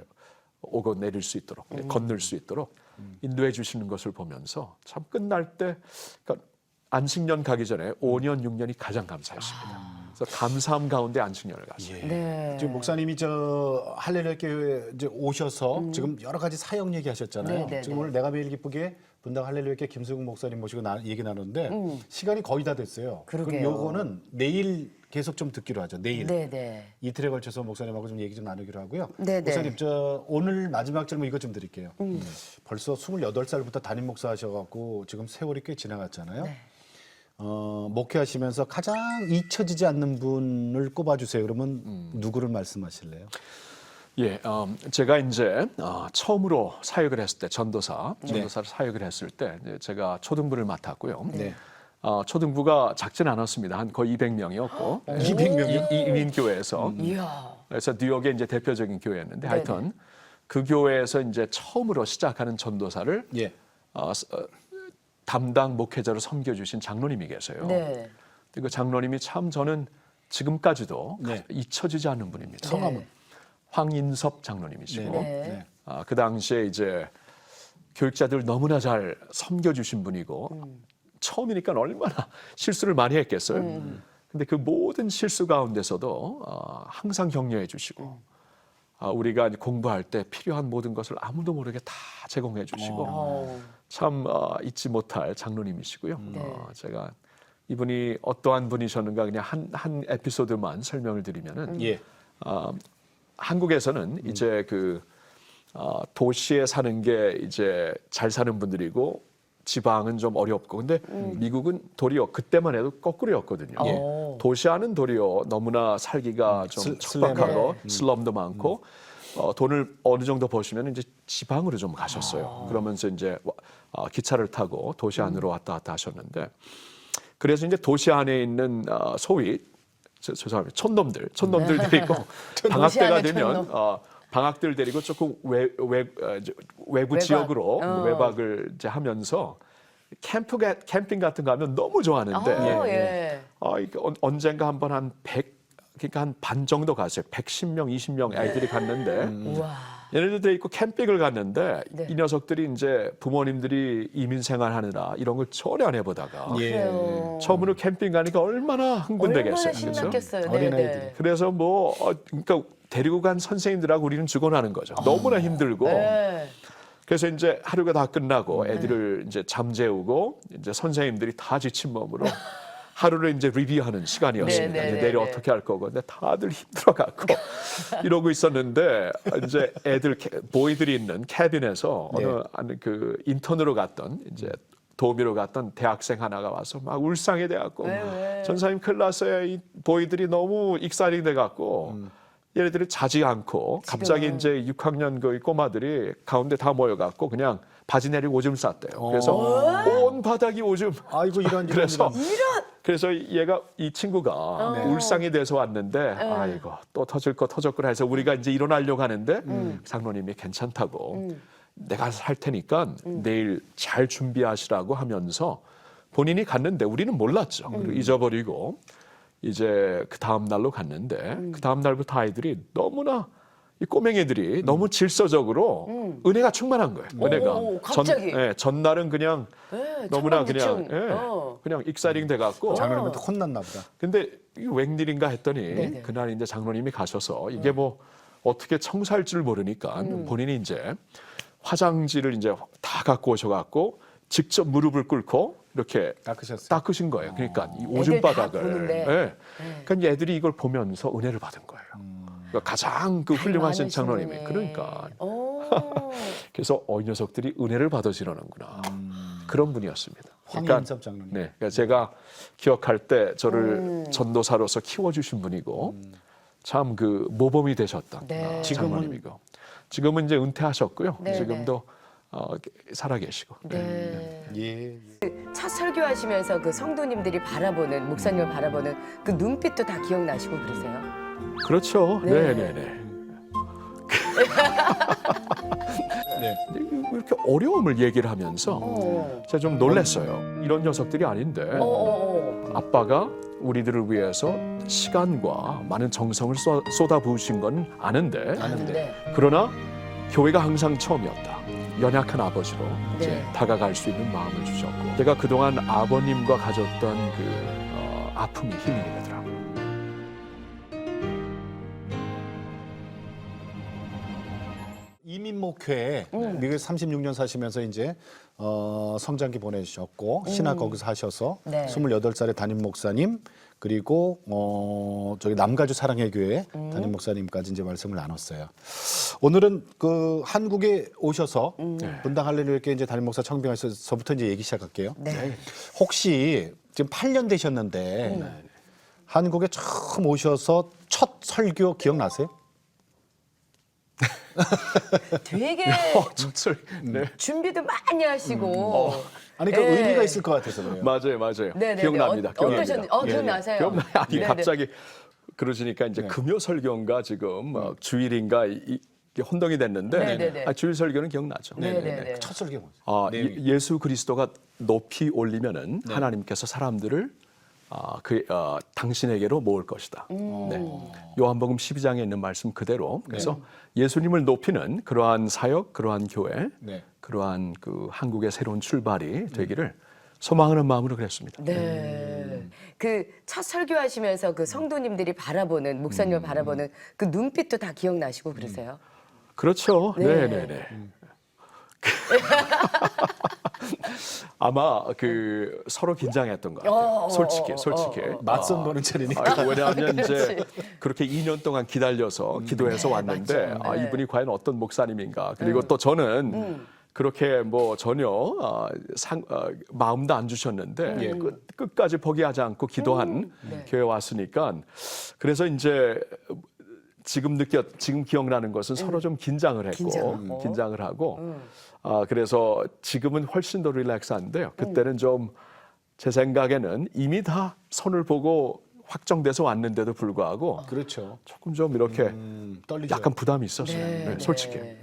오고 내릴 수 있도록 건널 수 있도록 인도해 주시는 것을 보면서 참 끝날 때 그러니까 안식년 가기 전에 5년 6년이 가장 감사했습니다. 그래서 감사함 가운데 안식년을 갔어요. 예. 네. 지금 목사님이 저 할렐루야 교회 이제 오셔서 지금 여러 가지 사역 얘기하셨잖아요. 네, 네, 지금 네. 오늘 내가 매일 기쁘게 분당 할렐루야 교회 김수국 목사님 모시고 얘기 나누는데 시간이 거의 다 됐어요. 그러게요. 그럼 요거는 내일 계속 좀 듣기로 하죠. 내일. 네네. 이틀에 걸쳐서 목사님하고 좀 얘기 좀 나누기로 하고요. 네네. 목사님 저 오늘 마지막 질문 이것 좀 드릴게요. 벌써 28살부터 담임 목사 하셔갖고 지금 세월이 꽤 지나갔잖아요. 네. 목회하시면서 가장 잊혀지지 않는 분을 꼽아주세요. 그러면 누구를 말씀하실래요? 예, 제가 이제 처음으로 사역을 했을 때 전도사를 사역을 했을 때 이제 제가 초등부를 맡았고요. 네. 초등부가 작진 않았습니다. 한 거의 200명이었고 200명이요? 이민 교회에서 이야. 그래서 뉴욕의 이제 대표적인 교회였는데 하여튼 그 교회에서 이제 처음으로 시작하는 전도사를 예. 담당 목회자로 섬겨주신 장로님이 계세요. 네. 그 장로님이 참 저는 지금까지도 네. 잊혀지지 않는 분입니다. 성함은? 황인섭 장로님이시고 네. 그 당시에 이제 교육자들 너무나 잘 섬겨주신 분이고 처음이니까 얼마나 실수를 많이 했겠어요. 근데 그 모든 실수 가운데서도 항상 격려해 주시고 우리가 공부할 때 필요한 모든 것을 아무도 모르게 다 제공해 주시고 참 잊지 못할 장로님이시고요. 네. 제가 이분이 어떠한 분이셨는가 그냥 한 에피소드만 설명을 드리면은 예. 한국에서는 이제 그 도시에 사는 게 이제 잘 사는 분들이고 지방은 좀 어렵고 근데 미국은 도리어 그때만 해도 거꾸로였거든요. 예. 도시와는 도리어 너무나 살기가 좀 척박하고 네. 슬럼도 많고 돈을 어느 정도 버시면 이제 지방으로 좀 가셨어요. 그러면서 이제 기차를 타고 도시 안으로 왔다 갔다 하셨는데 그래서 이제 도시 안에 있는 소위 죄송합니다. 촌놈들 데리고 방학 도시 때가 안에 되면 촌놈. 방학들 데리고 조금 외부 지역으로 외박을 이제 하면서 캠핑 같은 거 하면 너무 좋아하는데 예. 이게 언젠가 한번 한 100, 그러니까 한 반 정도 갔어요. 110명, 20명 아이들이 갔는데 우와. 얘네들 데리고 캠핑을 갔는데 네. 이 녀석들이 이제 부모님들이 이민 생활하느라 이런 걸 전혀 안 해보다가 예. 그래요. 처음으로 캠핑 가니까 얼마나 흥분되겠어요. 얼마나 그렇죠? 신났겠어요. 어린아이들이. 그래서 뭐 그러니까 데리고 간 선생님들하고 우리는 죽어나는 거죠. 너무나 힘들고. 네. 그래서 이제 하루가 다 끝나고 애들을 이제 잠재우고 이제 선생님들이 다 지친 몸으로 하루를 이제 리뷰하는 시간이었습니다. 네, 네, 이제 내일 네, 어떻게 할 거고, 근데 다들 힘들어갖고 이러고 있었는데 이제 애들 보이들이 있는 캐빈에서 어느 그 인턴으로 갔던 이제 도우미로 갔던 대학생 하나가 와서 막 울상이 돼갖고 전사님 큰일 났어요. 이 보이들이 너무 익사이팅 돼갖고 얘네들이 자지 않고 갑자기 이제 6학년 그 꼬마들이 가운데 다 모여갖고 그냥 바지 내리고 오줌 쌌대요. 그래서 온 바닥이 오줌. 아이고 이런 그래서 얘가 이 친구가 울상이 돼서 왔는데 아이고 또 터질 거 터졌구나 해서 우리가 이제 일어나려고 하는데 장로님이 괜찮다고 내가 살 테니까 내일 잘 준비하시라고 하면서 본인이 갔는데 우리는 몰랐죠. 그리고 잊어버리고 이제 그 다음 날로 갔는데 그 다음 날부터 아이들이 너무나 이 꼬맹이들이 너무 질서적으로 은혜가 충만한 거예요. 은혜가. 갑자기. 전날은 그냥 네, 너무나 그냥 청랑기층. 그냥 익사이링 돼갖고. 장로님한테 혼났나 보다. 근데 이게 웬일인가 했더니 네네. 그날 이제 장로님이 가셔서 이게 뭐 어떻게 청소할 줄 모르니까 본인이 이제 화장지를 이제 다 갖고 오셔갖고 직접 무릎을 꿇고 이렇게 닦으셨어요. 닦으신 거예요. 그러니까 이 애들 오줌 다 바닥을. 보는데. 예. 그러니까 애들이 이걸 보면서 은혜를 받은 거예요. 그러니까 가장 그 훌륭하신 많으신 장로님이 분이네. 그러니까 오. 그래서 이 녀석들이 은혜를 받으시려는구나 그런 분이었습니다. 황인섭 장로님. 네, 그러니까 제가 기억할 때 저를 전도사로서 키워주신 분이고 참 그 모범이 되셨던 네. 장로님이고 지금은 이제 은퇴하셨고요. 네, 지금도 살아계시고. 네. 예. 첫 설교하시면서 그 성도님들이 바라보는 목사님을 바라보는 그 눈빛도 다 기억나시고 그러세요? 그렇죠. 네. 네, 네, 네. 네. 이렇게 어려움을 얘기를 하면서 어. 제가 좀 놀랐어요. 이런 녀석들이 아닌데 아빠가 우리들을 위해서 시간과 많은 정성을 쏟아부으신 건 아는데 아는데. 그러나 교회가 항상 처음이었다. 연약한 아버지로 이제 네. 다가갈 수 있는 마음을 주셨고 제가 그동안 아버님과 가졌던 그 아픔이 힐링이 되더라고요. 이민목회 미국에 36년 사시면서 이제 성장기 보내주셨고 신학 거기서 하셔서 네. 28살에 담임 목사님 그리고 저기 남가주 사랑의 교회 담임 목사님까지 이제 말씀을 나눴어요. 오늘은 그 한국에 오셔서 분당 할렐루야께 이제 담임 목사 청빙하셔서부터 이제 얘기 시작할게요. 네. 혹시 지금 8년 되셨는데 한국에 처음 오셔서 첫 설교 기억나세요? 되게 첫술. 네. 준비도 많이 하시고. 아니 그 예. 의미가 있을 것 같아서 그래요. 맞아요, 맞아요. 네네네. 기억납니다. 어떠셨는지 기억나세요? 기억나요? 아니 네네. 갑자기 그러시니까 이제 금요 설교인가 지금 주일인가 이게 혼동이 됐는데 네네네. 주일 설교는 기억나죠. 네네네. 첫 설교 뭐죠? 아, 예수 그리스도가 높이 올리면은 하나님께서 사람들을 당신에게로 모을 것이다. 네. 요한복음 12장에 있는 말씀 그대로. 그래서 예수님을 높이는 그러한 사역, 그러한 교회, 네. 그러한 그 한국의 새로운 출발이 되기를 소망하는 마음으로 그랬습니다. 네. 그 첫 설교하시면서 그 성도님들이 바라보는 목사님을 바라보는 그 눈빛도 다 기억나시고 그러세요? 그렇죠. 네. 네, 네, 네. 아마 그 서로 긴장했던 것 같아요. 솔직히. 맞선 보는 차리니까. 왜냐하면 이제 그렇게 2년 동안 기다려서 기도해서 왔는데 맞죠. 네. 이분이 과연 어떤 목사님인가. 그리고 또 저는 그렇게 뭐 전혀 마음도 안 주셨는데 끝까지 포기하지 않고 기도한 네. 교회 왔으니까 그래서 이제 지금 기억나는 것은 서로 좀 긴장을 했고 긴장을 하고 그래서 지금은 훨씬 더 릴렉스한데요. 그때는 좀 제 생각에는 이미 다 선을 보고 확정돼서 왔는데도 불구하고 그렇죠. 조금 좀 이렇게 떨리죠. 약간 부담이 있었어요. 네, 솔직히. 네.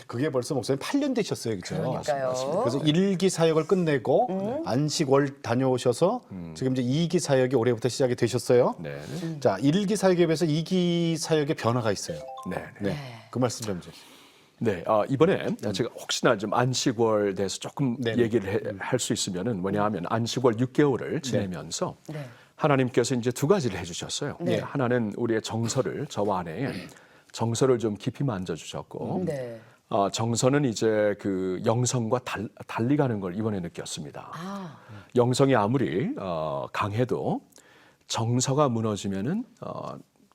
그게 벌써 목사님 8년 되셨어요, 그렇죠? 그러니까요. 그래서 1기 사역을 끝내고 안식월 다녀오셔서 지금 이제 2기 사역이 올해부터 시작이 되셨어요. 네. 자, 1기 사역에 비해서 2기 사역의 변화가 있어요. 네. 네. 그 말씀 좀 해주세요. 네, 이번에 제가 혹시나 좀 안식월 대해서 조금 네네. 얘기를 할 수 있으면은 뭐냐하면 안식월 6개월을 지내면서 네. 하나님께서 이제 두 가지를 해주셨어요. 네. 하나는 우리의 정서를 저와 아내의 정서를 좀 깊이 만져주셨고, 네. 정서는 이제 그 영성과 달리 가는 걸 이번에 느꼈습니다. 아. 영성이 아무리 강해도 정서가 무너지면은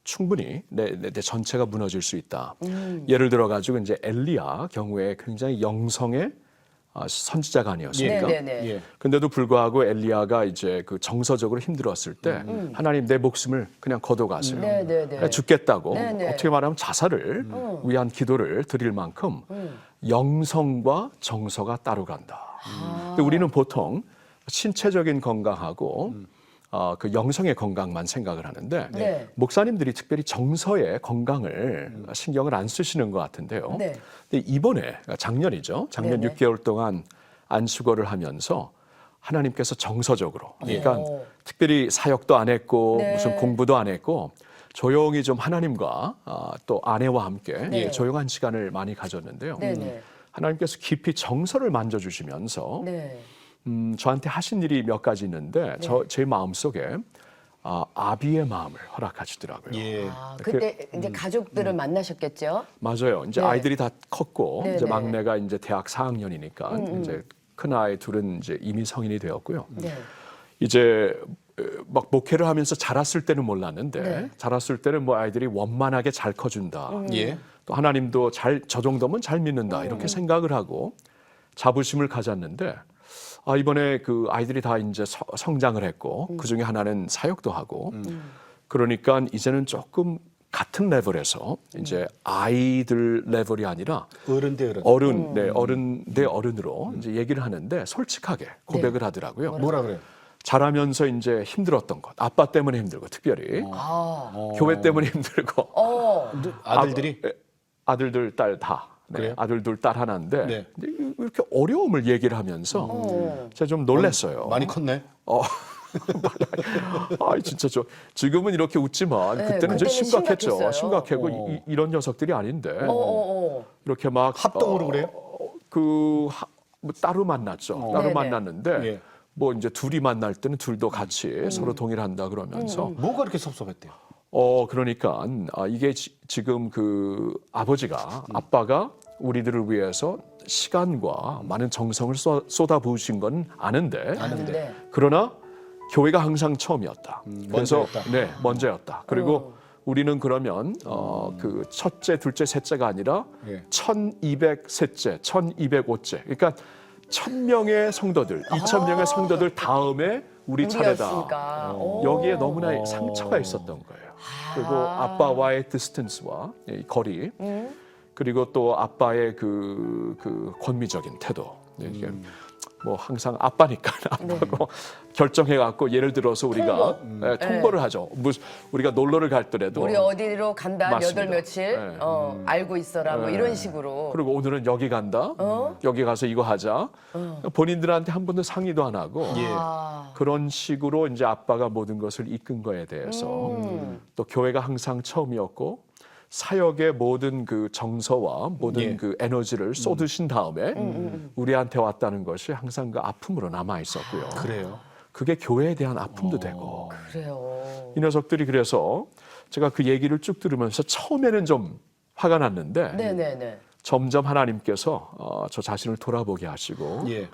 충분히 내 전체가 무너질 수 있다. 예를 들어 가지고 이제 엘리야 경우에 굉장히 영성의 선지자가 아니었습니까? 네네네. 예. 근데도 불구하고 엘리야가 이제 그 정서적으로 힘들었을 때 하나님 내 목숨을 그냥 거둬가세요. 네네네. 죽겠다고 네네. 어떻게 말하면 자살을 위한 기도를 드릴 만큼 영성과 정서가 따로 간다. 근데 우리는 보통 신체적인 건강하고 그 영성의 건강만 생각을 하는데 네. 목사님들이 특별히 정서의 건강을 신경을 안 쓰시는 것 같은데요. 네. 근데 이번에 작년이죠. 작년 네네. 6개월 동안 안식월을 하면서 하나님께서 정서적으로 그러니까 오. 특별히 사역도 안 했고 네. 무슨 공부도 안 했고 조용히 좀 하나님과 또 아내와 함께 네. 조용한 시간을 많이 가졌는데요. 네네. 하나님께서 깊이 정서를 만져주시면서 네. 저한테 하신 일이 몇 가지 있는데 제 마음속에 아비의 마음을 허락하시더라고요. 예. 그때 이제 가족들을 만나셨겠죠? 맞아요. 이제 네. 아이들이 다 컸고 네, 이제 네. 막내가 이제 대학 4학년이니까 이제 큰 아이 둘은 이제 이미 성인이 되었고요. 네. 이제 막 목회를 하면서 자랐을 때는 몰랐는데 네. 자랐을 때는 뭐 아이들이 원만하게 잘 커준다. 예. 또 하나님도 저 정도면 잘 믿는다 이렇게 생각을 하고 자부심을 가졌는데 이번에 그 아이들이 다 이제 성장을 했고 그 중에 하나는 사역도 하고 그러니까 이제는 조금 같은 레벨에서 이제 아이들 레벨이 아니라 어른 대 어른. 어른 대 어른으로 이제 얘기를 하는데 솔직하게 고백을 하더라고요. 뭐라 그래요? 자라면서 이제 힘들었던 것, 아빠 때문에 힘들고 특별히 교회 때문에 힘들고 아들들이 아들들 딸 다. 그래요? 아들 둘 딸 하나인데 네. 이렇게 어려움을 얘기를 하면서 제가 좀 놀랐어요. 많이 컸네. 진짜 지금은 이렇게 웃지만 네, 그때는 좀 그때는 심각했죠. 심각했어요. 심각하고 이런 녀석들이 아닌데 이렇게 막 합동으로 그래요? 뭐 따로 만났죠. 따로 네네. 만났는데 예. 뭐 이제 둘이 만날 때는 둘도 같이 서로 동일한다 그러면서 뭐가 그렇게 섭섭했대요? 그러니까 이게 지금 그 아빠가 우리들을 위해서 시간과 많은 정성을 쏟아부으신 건 아는데 아는데. 그러나 교회가 항상 처음이었다. 그래서 먼저였다. 먼저였다. 그리고 우리는 그러면 그 첫째, 둘째, 셋째가 아니라 예. 1200셋째, 1205째. 그러니까 1000명의 성도들, 2000명의 성도들 다음에 우리 차례다. 우리였으니까. 여기에 너무나 상처가 있었던 거예요. 그리고 아빠와의 디스턴스와 이 거리, 그리고 또 아빠의 그 권위적인 태도. 이게 뭐 항상 아빠니까 아빠고 결정해갖고 예를 들어서 우리가 통보를 하죠. 우리가 놀러를 갈 때라도 우리 어디로 간다 맞습니다. 몇월 며칠 네. 알고 있어라 뭐 이런 식으로. 그리고 오늘은 여기 간다. 여기 가서 이거 하자. 본인들한테 한 번도 상의도 안 하고 예. 그런 식으로 이제 아빠가 모든 것을 이끈 거에 대해서 또 교회가 항상 처음이었고 사역의 모든 그 정서와 모든 예. 그 에너지를 쏟으신 다음에 우리한테 왔다는 것이 항상 그 아픔으로 남아 있었고요. 그래요. 그게 교회에 대한 아픔도 되고 그래요. 이 녀석들이 그래서 제가 그 얘기를 쭉 들으면서 처음에는 좀 화가 났는데 네네네. 점점 하나님께서 저 자신을 돌아보게 하시고 예.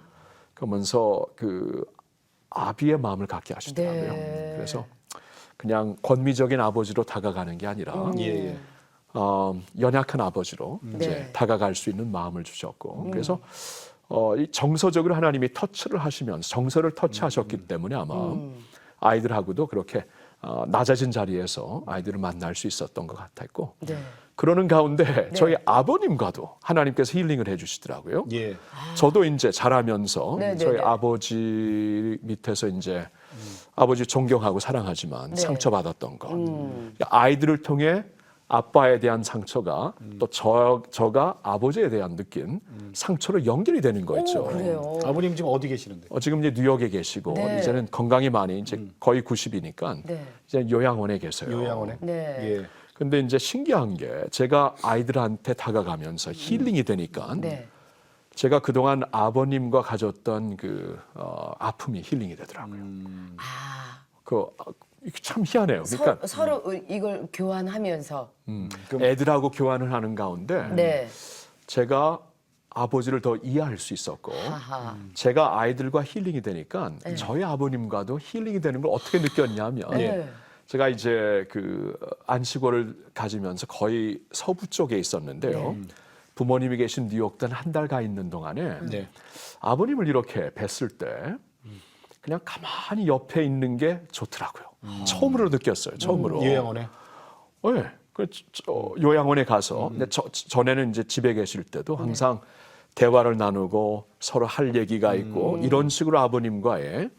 그러면서 그 아비의 마음을 갖게 하시더라고요. 네. 그래서 그냥 권위적인 아버지로 다가가는 게 아니라 예. 예. 연약한 아버지로 이제 네. 다가갈 수 있는 마음을 주셨고 그래서 이 정서적으로 하나님이 터치를 하시면서 정서를 터치하셨기 때문에 아마 아이들하고도 그렇게 낮아진 자리에서 아이들을 만날 수 있었던 것 같았고 네. 그러는 가운데 저희 아버님과도 하나님께서 힐링을 해주시더라고요. 예. 저도 이제 자라면서 네, 네, 저희 네. 아버지 밑에서 이제 아버지 존경하고 사랑하지만 네. 상처받았던 것 아이들을 통해 아빠에 대한 상처가 또 저가 아버지에 대한 느낀 상처로 연결이 되는 거 있죠. 그래요. 아버님 지금 어디 계시는데? 지금 이제 뉴욕에 계시고 네. 이제는 건강이 많이 이제 거의 90이니까 네. 이제 요양원에 계세요. 요양원에? 네. 예. 근데 이제 신기한 게 제가 아이들한테 다가가면서 힐링이 되니까 네. 제가 그동안 아버님과 가졌던 그 아픔이 힐링이 되더라고요. 이게 참 희한해요. 그러니까 서로 이걸 교환하면서. 애들하고 교환을 하는 가운데 네. 제가 아버지를 더 이해할 수 있었고 하하. 제가 아이들과 힐링이 되니까 저희 아버님과도 힐링이 되는 걸 어떻게 느꼈냐면 네. 제가 이제 그 안식월을 가지면서 거의 서부 쪽에 있었는데요. 부모님이 계신 뉴욕도 한 달 가 있는 동안에 네. 아버님을 이렇게 뵀을 때 그냥 가만히 옆에 있는 게 좋더라고요. 처음으로 느꼈어요. 처음으로. 요양원에? 네. 요양원에 가서 근데 전에는 이제 집에 계실 때도 항상 대화를 나누고 서로 할 얘기가 있고 이런 식으로 아버님과의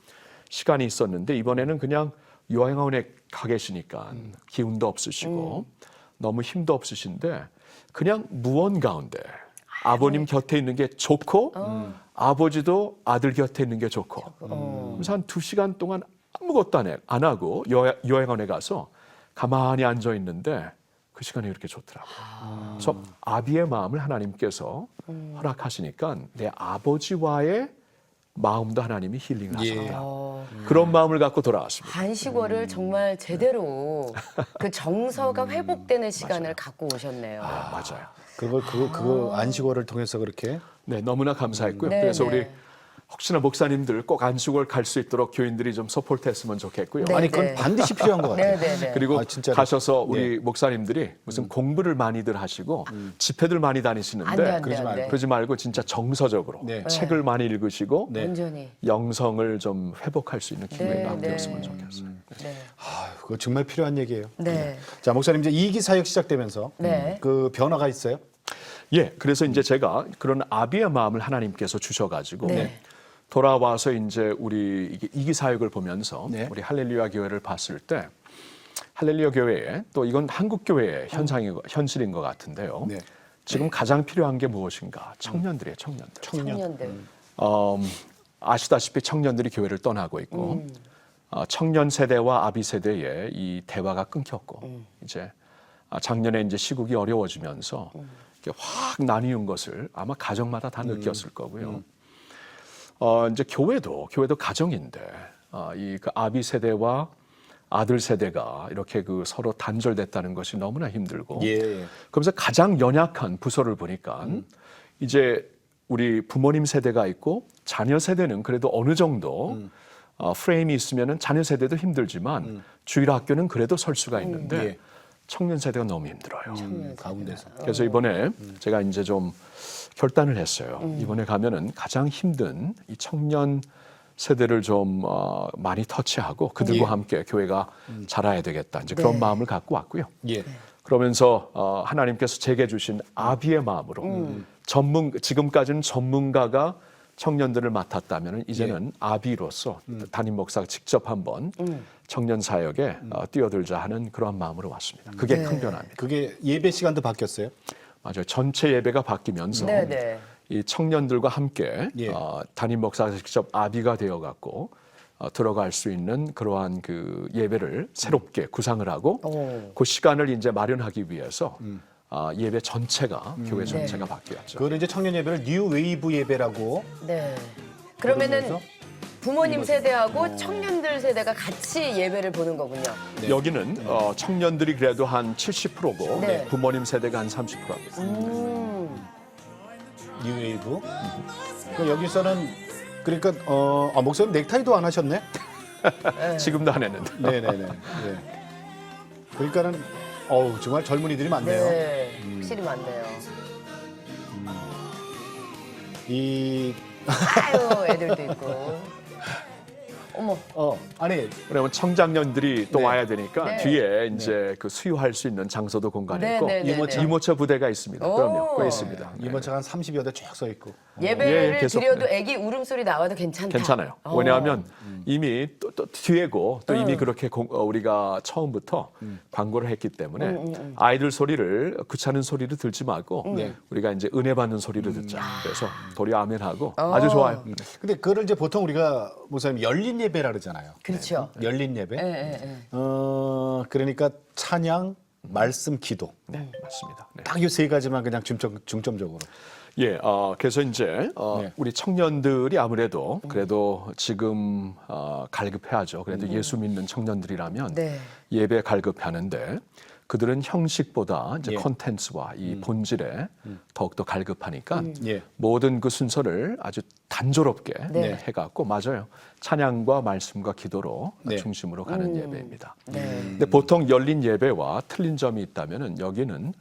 시간이 있었는데 이번에는 그냥 요양원에 가 계시니까 기운도 없으시고 너무 힘도 없으신데 그냥 무언 가운데 아버님 곁에 있는 게 좋고 아버지도 아들 곁에 있는 게 좋고 그래서 한 2시간 동안 아무것도 안 하고 요양원에 가서 가만히 앉아 있는데 그 시간이 그렇게 좋더라고요. 그래서 아비의 마음을 하나님께서 허락하시니까 내 아버지와의 마음도 하나님이 힐링을 하셨다. 그런 마음을 갖고 돌아왔습니다. 한식월을 정말 제대로 그 정서가 회복되는 시간을 갖고 오셨네요. 맞아요. 그거 안식월을 통해서 그렇게 네, 너무나 감사했고요. 네, 그래서 네. 우리 혹시나 목사님들 꼭 안식월 갈 수 있도록 교인들이 좀 서포트했으면 좋겠고요. 네. 아니 그건 반드시 필요한 것 같아요. 네네네. 그리고 진짜로. 가셔서 우리 목사님들이 무슨 공부를 많이들 하시고 집회들 많이 다니시는데 안 돼, 안 돼, 그러지 안 돼. 말고. 그러지 말고 진짜 정서적으로 네. 책을 많이 읽으시고 네. 온전히. 영성을 좀 회복할 수 있는 기회가 네, 되었으면 네. 좋겠어요. 네. 그거 정말 필요한 얘기예요. 네. 자 목사님 이제 2기 사역 시작되면서 네. 그 변화가 있어요? 예, 그래서 이제 제가 그런 아비의 마음을 하나님께서 주셔가지고 네. 돌아와서 이제 우리 이기 사역을 보면서 네. 우리 할렐루야 교회를 봤을 때 할렐루야 교회에 또 이건 한국 교회의 현실인 것 같은데요. 네. 지금 가장 필요한 게 무엇인가? 청년들이에요, 청년들. 청년들. 아시다시피 청년들이 교회를 떠나고 있고 청년 세대와 아비 세대의 이 대화가 끊겼고 이제 작년에 이제 시국이 어려워지면서 이렇게 확 나뉘는 것을 아마 가정마다 다 느꼈을 거고요. 이제 교회도 가정인데 이 그 아비 세대와 아들 세대가 이렇게 그 서로 단절됐다는 것이 너무나 힘들고 예. 그러면서 가장 연약한 부서를 보니까 이제 우리 부모님 세대가 있고 자녀 세대는 그래도 어느 정도 프레임이 있으면은 자녀 세대도 힘들지만 주일 학교는 그래도 설 수가 있는데 예. 청년 세대가 너무 힘들어요. 가운데서. 그래서 이번에 제가 이제 좀 결단을 했어요. 이번에 가면은 가장 힘든 이 청년 세대를 좀 많이 터치하고 그들과 예. 함께 교회가 자라야 되겠다. 이제 그런 네. 마음을 갖고 왔고요. 예. 그러면서 하나님께서 제게 주신 아비의 마음으로 지금까지는 전문가가 청년들을 맡았다면 이제는 아비로서 담임 목사가 직접 한번 청년 사역에 뛰어들자 하는 그런 마음으로 왔습니다. 그게 큰 변화입니다. 그게 예배 시간도 바뀌었어요? 맞아요. 전체 예배가 바뀌면서 네네. 이 청년들과 함께 예. 담임 목사가 직접 아비가 되어 갖고 들어갈 수 있는 그러한 그 예배를 새롭게 구상을 하고 그 시간을 이제 마련하기 위해서 예배 전체가 교회 전체가 바뀌었죠. 그거는 이제 청년 예배를 뉴 웨이브 예배라고 네. 그러면은 부르면서? 부모님 세대하고 청년들 세대가 같이 예배를 보는 거군요. 네. 여기는 청년들이 그래도 한 70%고 네. 부모님 세대가 한 30%입니다. 뉴 웨이브. 그 여기서는 그러니까 목사님 넥타이도 안 하셨네? 지금도 안 했는데. 네네네. 네. 그러니까는 정말 젊은이들이 많네요. 네. 확실히 많네요. 이 아유, 애들도 있고. 어머. 아니 그러면 청장년들이 또 네. 와야 되니까 네. 뒤에 이제 그 수유할 수 있는 장소도 공간이 네, 있고 네, 네, 네. 이모차 부대가 있습니다. 오. 그럼요, 꽤 있습니다. 네. 이모차가 한 30여 대 쫙 서 있고. 예배를 예, 계속, 드려도 네. 애기 울음소리 나와도 괜찮다. 괜찮아요. 왜냐하면 이미 또 뒤에고 또 이미 그렇게 우리가 처음부터 광고를 했기 때문에 아이들 소리를 귀찮은 소리를 들지 말고 네. 우리가 이제 은혜 받는 소리를 듣자. 그래서 도리 아멘하고 아주 좋아요. 근데 그거를 이제 보통 우리가 목사님 열린 예배라 그러잖아요. 그렇죠. 열린 예배. 예, 예, 예. 그러니까 찬양, 말씀, 기도. 네, 맞습니다. 네. 딱 이 세 가지만 그냥 중점적으로. 예, 그래서 이제 네. 우리 청년들이 아무래도 그래도 지금 갈급해야죠. 그래도 예수 믿는 청년들이라면 네. 예배 갈급하는데 그들은 형식보다 이제 예. 콘텐츠와 이 본질에 더욱더 갈급하니까 예. 모든 그 순서를 아주 단조롭게 네. 해갖고 맞아요. 찬양과 말씀과 기도로 네. 중심으로 가는 예배입니다. 네. 근데 보통 열린 예배와 틀린 점이 있다면은 여기는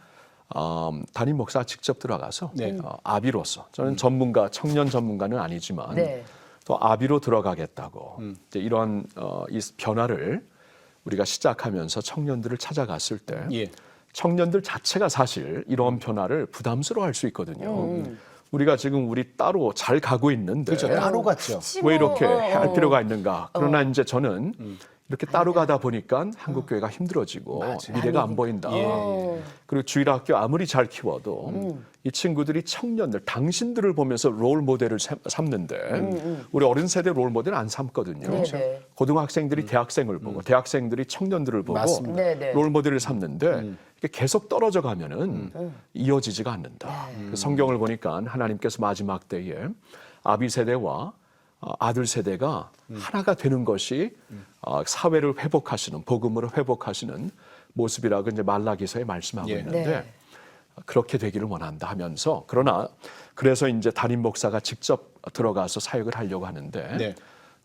담임 목사가 직접 들어가서 네. 아비로서 저는 청년 전문가는 아니지만 네. 또 아비로 들어가겠다고 이제 이런 이 변화를 우리가 시작하면서 청년들을 찾아갔을 때 예. 청년들 자체가 사실 이런 변화를 부담스러워할 수 있거든요. 우리가 지금 우리 따로 잘 가고 있는데 그렇죠. 따로 갔죠. 혹시 왜 뭐, 이렇게 할 필요가 있는가? 그러나 이제 저는 이렇게 따로 가다 보니까 한국 교회가 힘들어지고 맞아요. 미래가 안 보인다. 예. 그리고 주일학교 아무리 잘 키워도 이 친구들이 청년들, 당신들을 보면서 롤 모델을 삼는데 우리 어린 세대 롤 모델은 안 삼거든요. 그렇죠. 네네. 고등학생들이 대학생을 보고 대학생들이 청년들을 보고 맞습니다. 네네. 롤 모델을 삼는데 이게 계속 떨어져 가면은 이어지지가 않는다. 그 성경을 보니까 하나님께서 마지막 때에 아비 세대와 아들 세대가 하나가 되는 것이 사회를 회복하시는 복음으로 회복하시는 모습이라고 이제 말라기서에 말씀하고 예. 있는데 네. 그렇게 되기를 원한다 하면서 그러나 그래서 이제 담임 목사가 직접 들어가서 사역을 하려고 하는데 네.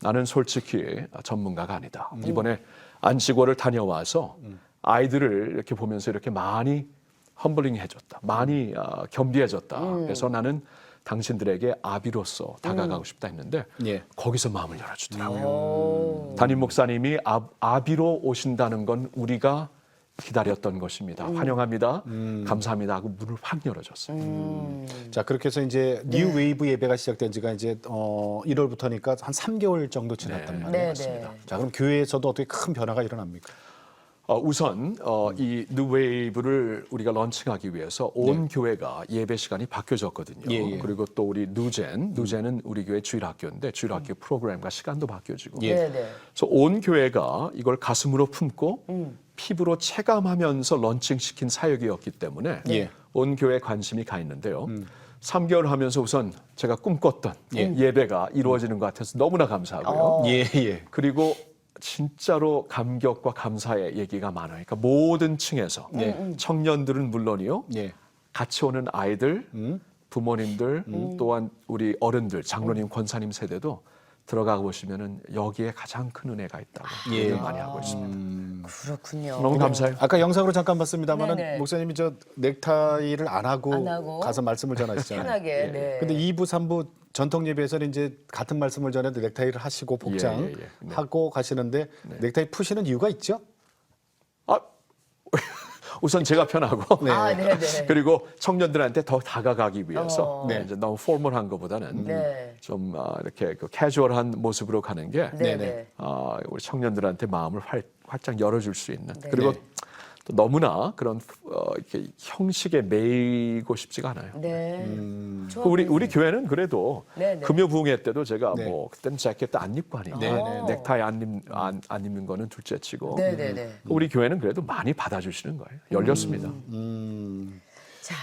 나는 솔직히 전문가가 아니다. 이번에 안식월을 다녀와서 아이들을 이렇게 보면서 이렇게 많이 험블링 해줬다. 많이 겸비해줬다. 그래서 나는 당신들에게 아비로서 다가가고 싶다 했는데 예. 거기서 마음을 열어주더라고요. 오. 담임 목사님이 아비로 오신다는 건 우리가 기다렸던 것입니다. 환영합니다. 감사합니다 하고 문을 확 열어줬어요. 자, 그렇게 해서 이제 뉴 웨이브 예배가 시작된 지가 이제 1월부터니까 한 3개월 정도 지났단 네. 말이에요. 네, 네. 자, 그럼 교회에서도 어떻게 큰 변화가 일어납니까? 우선 이 뉴웨이브를 우리가 런칭하기 위해서 온 교회가 예배 시간이 바뀌어졌거든요. 예, 예. 그리고 또 우리 누젠은 우리 교회 주일학교인데 주일학교 프로그램과 시간도 바뀌어지고 예. 네네. 그래서 온 교회가 이걸 가슴으로 품고 피부로 체감하면서 런칭시킨 사역이었기 때문에 예. 온 교회에 관심이 가 있는데요. 3개월 하면서 우선 제가 꿈꿨던 예. 예배가 이루어지는 것 같아서 너무나 감사하고요. 예, 예. 그리고 진짜로 감격과 감사의 얘기가 많아요. 그러니까 모든 층에서 청년들은 물론이요. 예. 같이 오는 아이들, 부모님들, 또한 우리 어른들, 장로님, 권사님 세대도 들어가 보시면은 여기에 가장 큰 은혜가 있다고 예. 얘기를 많이 하고 있습니다. 그렇군요. 너무 감사해요. 아까 영상으로 잠깐 봤습니다만은 네네. 목사님이 저 넥타이를 안 하고, 안 하고 가서 말씀을 전하시잖아요. 편하게. 네. 근데 2부, 3부 전통 예배에서는 이제 같은 말씀을 전해도 넥타이를 하시고 복장 예, 예, 예. 네. 하고 가시는데 넥타이 푸시는 이유가 있죠? 아, 우선 제가 편하고 네. 아, 네네. 그리고 청년들한테 더 다가가기 위해서 네. 이제 너무 포멀한 것보다는 네. 좀 이렇게 그 캐주얼한 모습으로 가는 게 네네. 우리 청년들한테 마음을 활짝 열어줄 수 있는 네. 그리고 네. 또 너무나 그런 이렇게 형식에 매이고 싶지가 않아요. 네. 좋아 우리 보이세요. 교회는 그래도 네네. 금요 부흥회 때도 제가 네. 뭐 그때는 재킷도 안 입고 하니까 네, 네, 네. 넥타이 안 입는 거는 둘째치고 네네네. 우리 교회는 그래도 많이 받아주시는 거예요. 열렸습니다. 자,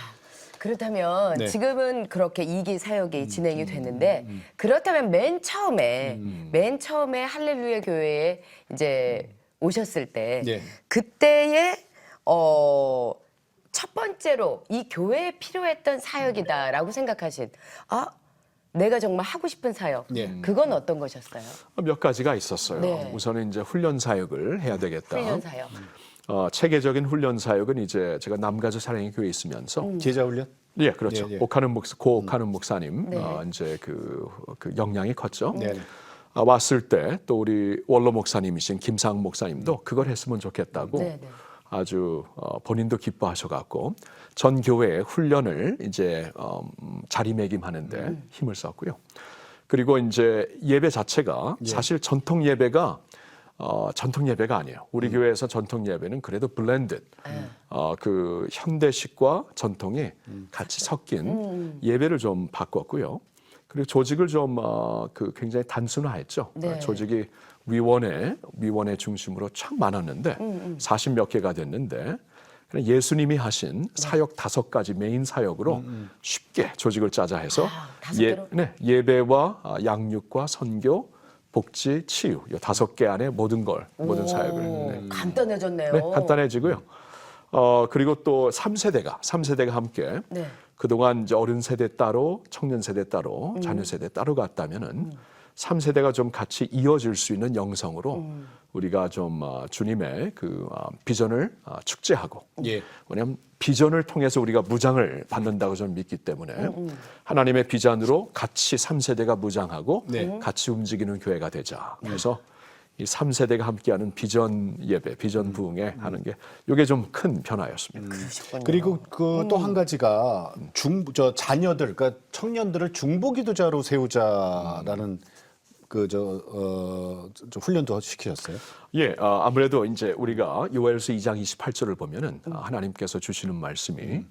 그렇다면 네. 지금은 그렇게 2기 사역이 진행이 됐는데 그렇다면 맨 처음에 할렐루야 교회에 이제 오셨을 때 네. 그때의 첫 번째로 이 교회에 필요했던 사역이다라고 생각하신 내가 정말 하고 싶은 사역 네. 그건 어떤 것이었어요? 몇 가지가 있었어요. 네. 우선은 이제 훈련 사역을 해야 되겠다. 훈련 사역. 체계적인 훈련 사역은 이제 제가 남가주 사랑의 교회에 있으면서 제자 훈련? 예, 그렇죠. 예, 예. 고 옥하는 목사님 네. 이제 그 영향이 컸죠. 네. 왔을 때 또 우리 원로 목사님이신 김상 목사님도 그걸 했으면 좋겠다고 네, 네. 아주 본인도 기뻐하셔갖고 전 교회의 훈련을 이제 자리매김하는데 힘을 썼고요. 그리고 이제 예배 자체가 사실 전통 예배가 아니에요. 우리 교회에서 전통 예배는 그래도 블렌드, 그 현대식과 전통이 같이 섞인 예배를 좀 바꿨고요. 그리고 조직을 좀 굉장히 단순화했죠. 네. 조직이 위원회 중심으로 참 많았는데 40몇 개가 됐는데 그냥 예수님이 하신 사역 5가지 메인 사역으로 쉽게 조직을 짜자 해서 5개로? 예배와 양육과 선교, 복지, 치유 이 5개 안에 모든 사역을 네. 간단해졌네요. 네, 간단해지고요. 그리고 또 3세대가 함께 네. 그동안 이제 어른 세대 따로, 청년 세대 따로, 자녀 세대 따로 갔다면은 3세대가 좀 같이 이어질 수 있는 영성으로 우리가 좀 주님의 그 비전을 축제하고 예. 왜냐하면 비전을 통해서 우리가 무장을 받는다고 저는 믿기 때문에 하나님의 비전으로 같이 3세대가 무장하고 네. 같이 움직이는 교회가 되자. 그래서 이 3세대가 함께하는 비전 예배, 비전 부흥회 하는 게 이게 좀 큰 변화였습니다. 그러셨군요. 그리고 그 또 한 가지가 자녀들, 그러니까 청년들을 중보 기도자로 세우자라는 좀 훈련도 시키셨어요? 예, 아무래도 이제 우리가 요엘서 2장 28절을 보면은 하나님께서 주시는 말씀이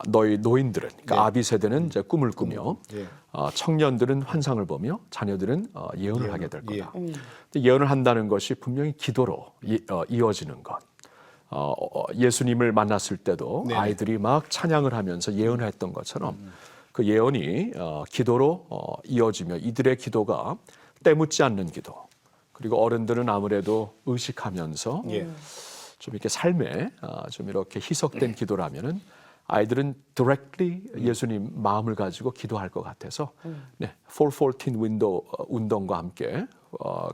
너희 노인들은, 그러니까 네. 아비 세대는 이제 꿈을 꾸며 예. 청년들은 환상을 보며 자녀들은 예언을 하게 될 예. 거다. 근데 예언을 한다는 것이 분명히 기도로 이어지는 것. 예수님을 만났을 때도 네네. 아이들이 막 찬양을 하면서 예언을 했던 것처럼 그 예언이 기도로 이어지며 이들의 기도가 때묻지 않는 기도. 그리고 어른들은 아무래도 의식하면서 예. 좀 이렇게 삶에 좀 이렇게 희석된 기도라면은 아이들은 directly 예수님 마음을 가지고 기도할 것 같아서 네, 414 윈도우 운동과 함께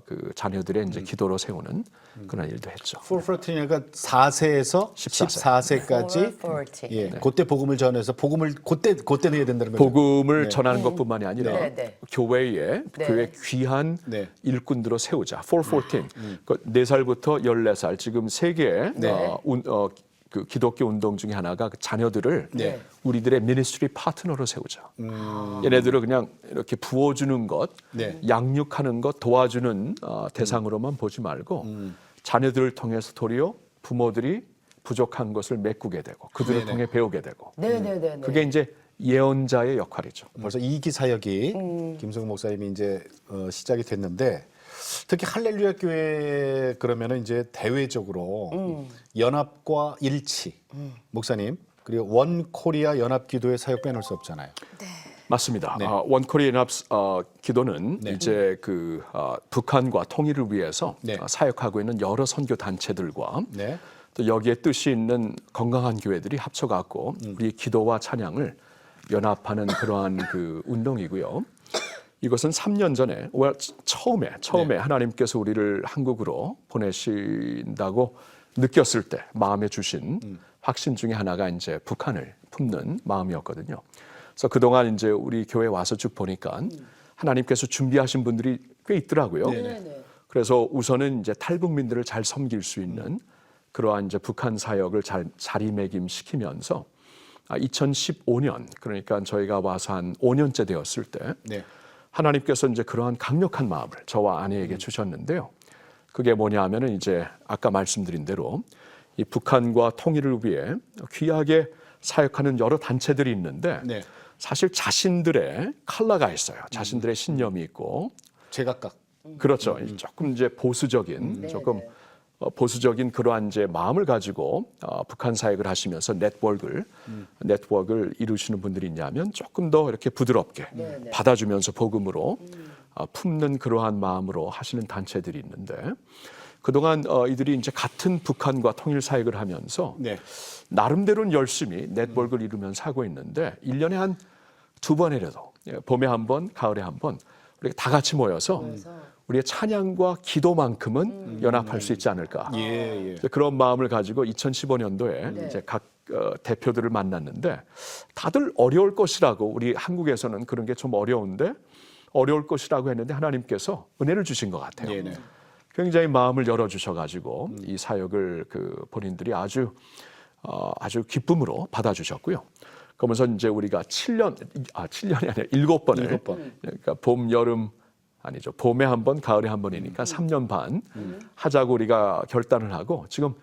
그 자녀들의 이제 기도로 세우는 그런 일도 했죠. 414가 4세에서 14세까지 440. 예, 그때 복음을 전해서 복음을 그때 해야 된다는 거죠. 복음을 전하는 것뿐만이 아니라 네, 네. 교회에 네. 교회 귀한 네. 일꾼들로 세우자. 414. 그 4살부터 14살 지금 세계 네. 그 기독교 운동 중에 하나가 그 자녀들을 네. 우리들의 미니스트리 파트너로 세우자. 얘네들을 그냥 이렇게 부어주는 것, 네. 양육하는 것, 도와주는 대상으로만 보지 말고 자녀들을 통해서 도리어 부모들이 부족한 것을 메꾸게 되고 그들을 네네. 통해 배우게 되고 네네네. 그게 이제 예언자의 역할이죠. 벌써 2기 사역이 김성우 목사님이 이제 시작이 됐는데 특히 할렐루야 교회 그러면은 이제 대외적으로 연합과 일치 목사님 그리고 원 코리아 연합 기도의 사역 빼놓을 수 없잖아요. 맞습니다. 네. 원코리아 연합 기도는 네. 이제 그 북한과 통일을 위해서 네. 사역하고 있는 여러 선교 단체들과 네. 또 여기에 뜻이 있는 건강한 교회들이 합쳐갖고 우리 기도와 찬양을 연합하는 그러한 그 운동이고요. 이것은 3년 전에 처음에 네. 하나님께서 우리를 한국으로 보내신다고 느꼈을 때 마음에 주신 확신 중에 하나가 이제 북한을 품는 마음이었거든요. 그래서 그동안 이제 우리 교회 와서 쭉 보니까 하나님께서 준비하신 분들이 꽤 있더라고요. 네네. 그래서 우선은 이제 탈북민들을 잘 섬길 수 있는 그러한 이제 북한 사역을 잘 자리매김시키면서 2015년 그러니까 저희가 와서 한 5년째 되었을 때 네. 하나님께서 이제 그러한 강력한 마음을 저와 아내에게 주셨는데요. 그게 뭐냐 하면은 이제 아까 말씀드린 대로 이 북한과 통일을 위해 귀하게 사역하는 여러 단체들이 있는데 네. 사실 자신들의 컬러가 있어요. 자신들의 신념이 있고 제각각. 그렇죠. 조금 이제 보수적인 조금 보수적인 그러한 이제 마음을 가지고 북한 사역을 하시면서 네트워크를 이루시는 분들이 있냐면 조금 더 이렇게 부드럽게 네네. 받아주면서 복음으로 품는 그러한 마음으로 하시는 단체들이 있는데 그동안 이들이 이제 같은 북한과 통일 사역을 하면서 네. 나름대로는 열심히 네트워크를 이루면서 하고 있는데 1년에 한 2번이라도 봄에 한 번, 가을에 한 번 우리가 다 같이 모여서 우리의 찬양과 기도만큼은 연합할 수 있지 않을까. 예, 예. 그런 마음을 가지고 2015년도에 네. 이제 각 대표들을 만났는데 다들 어려울 것이라고 우리 한국에서는 그런 게 좀 어려운데 어려울 것이라고 했는데 하나님께서 은혜를 주신 것 같아요. 예, 네. 굉장히 마음을 열어주셔가지고 이 사역을 그 본인들이 아주 기쁨으로 받아주셨고요. 그러면서 이제 우리가 7년이 아니라 7번을 7번. 그러니까 봄, 여름 아니죠. 봄에 한 번, 가을에 한 번이니까 3년 반 하자고 우리가 결단을 하고 지금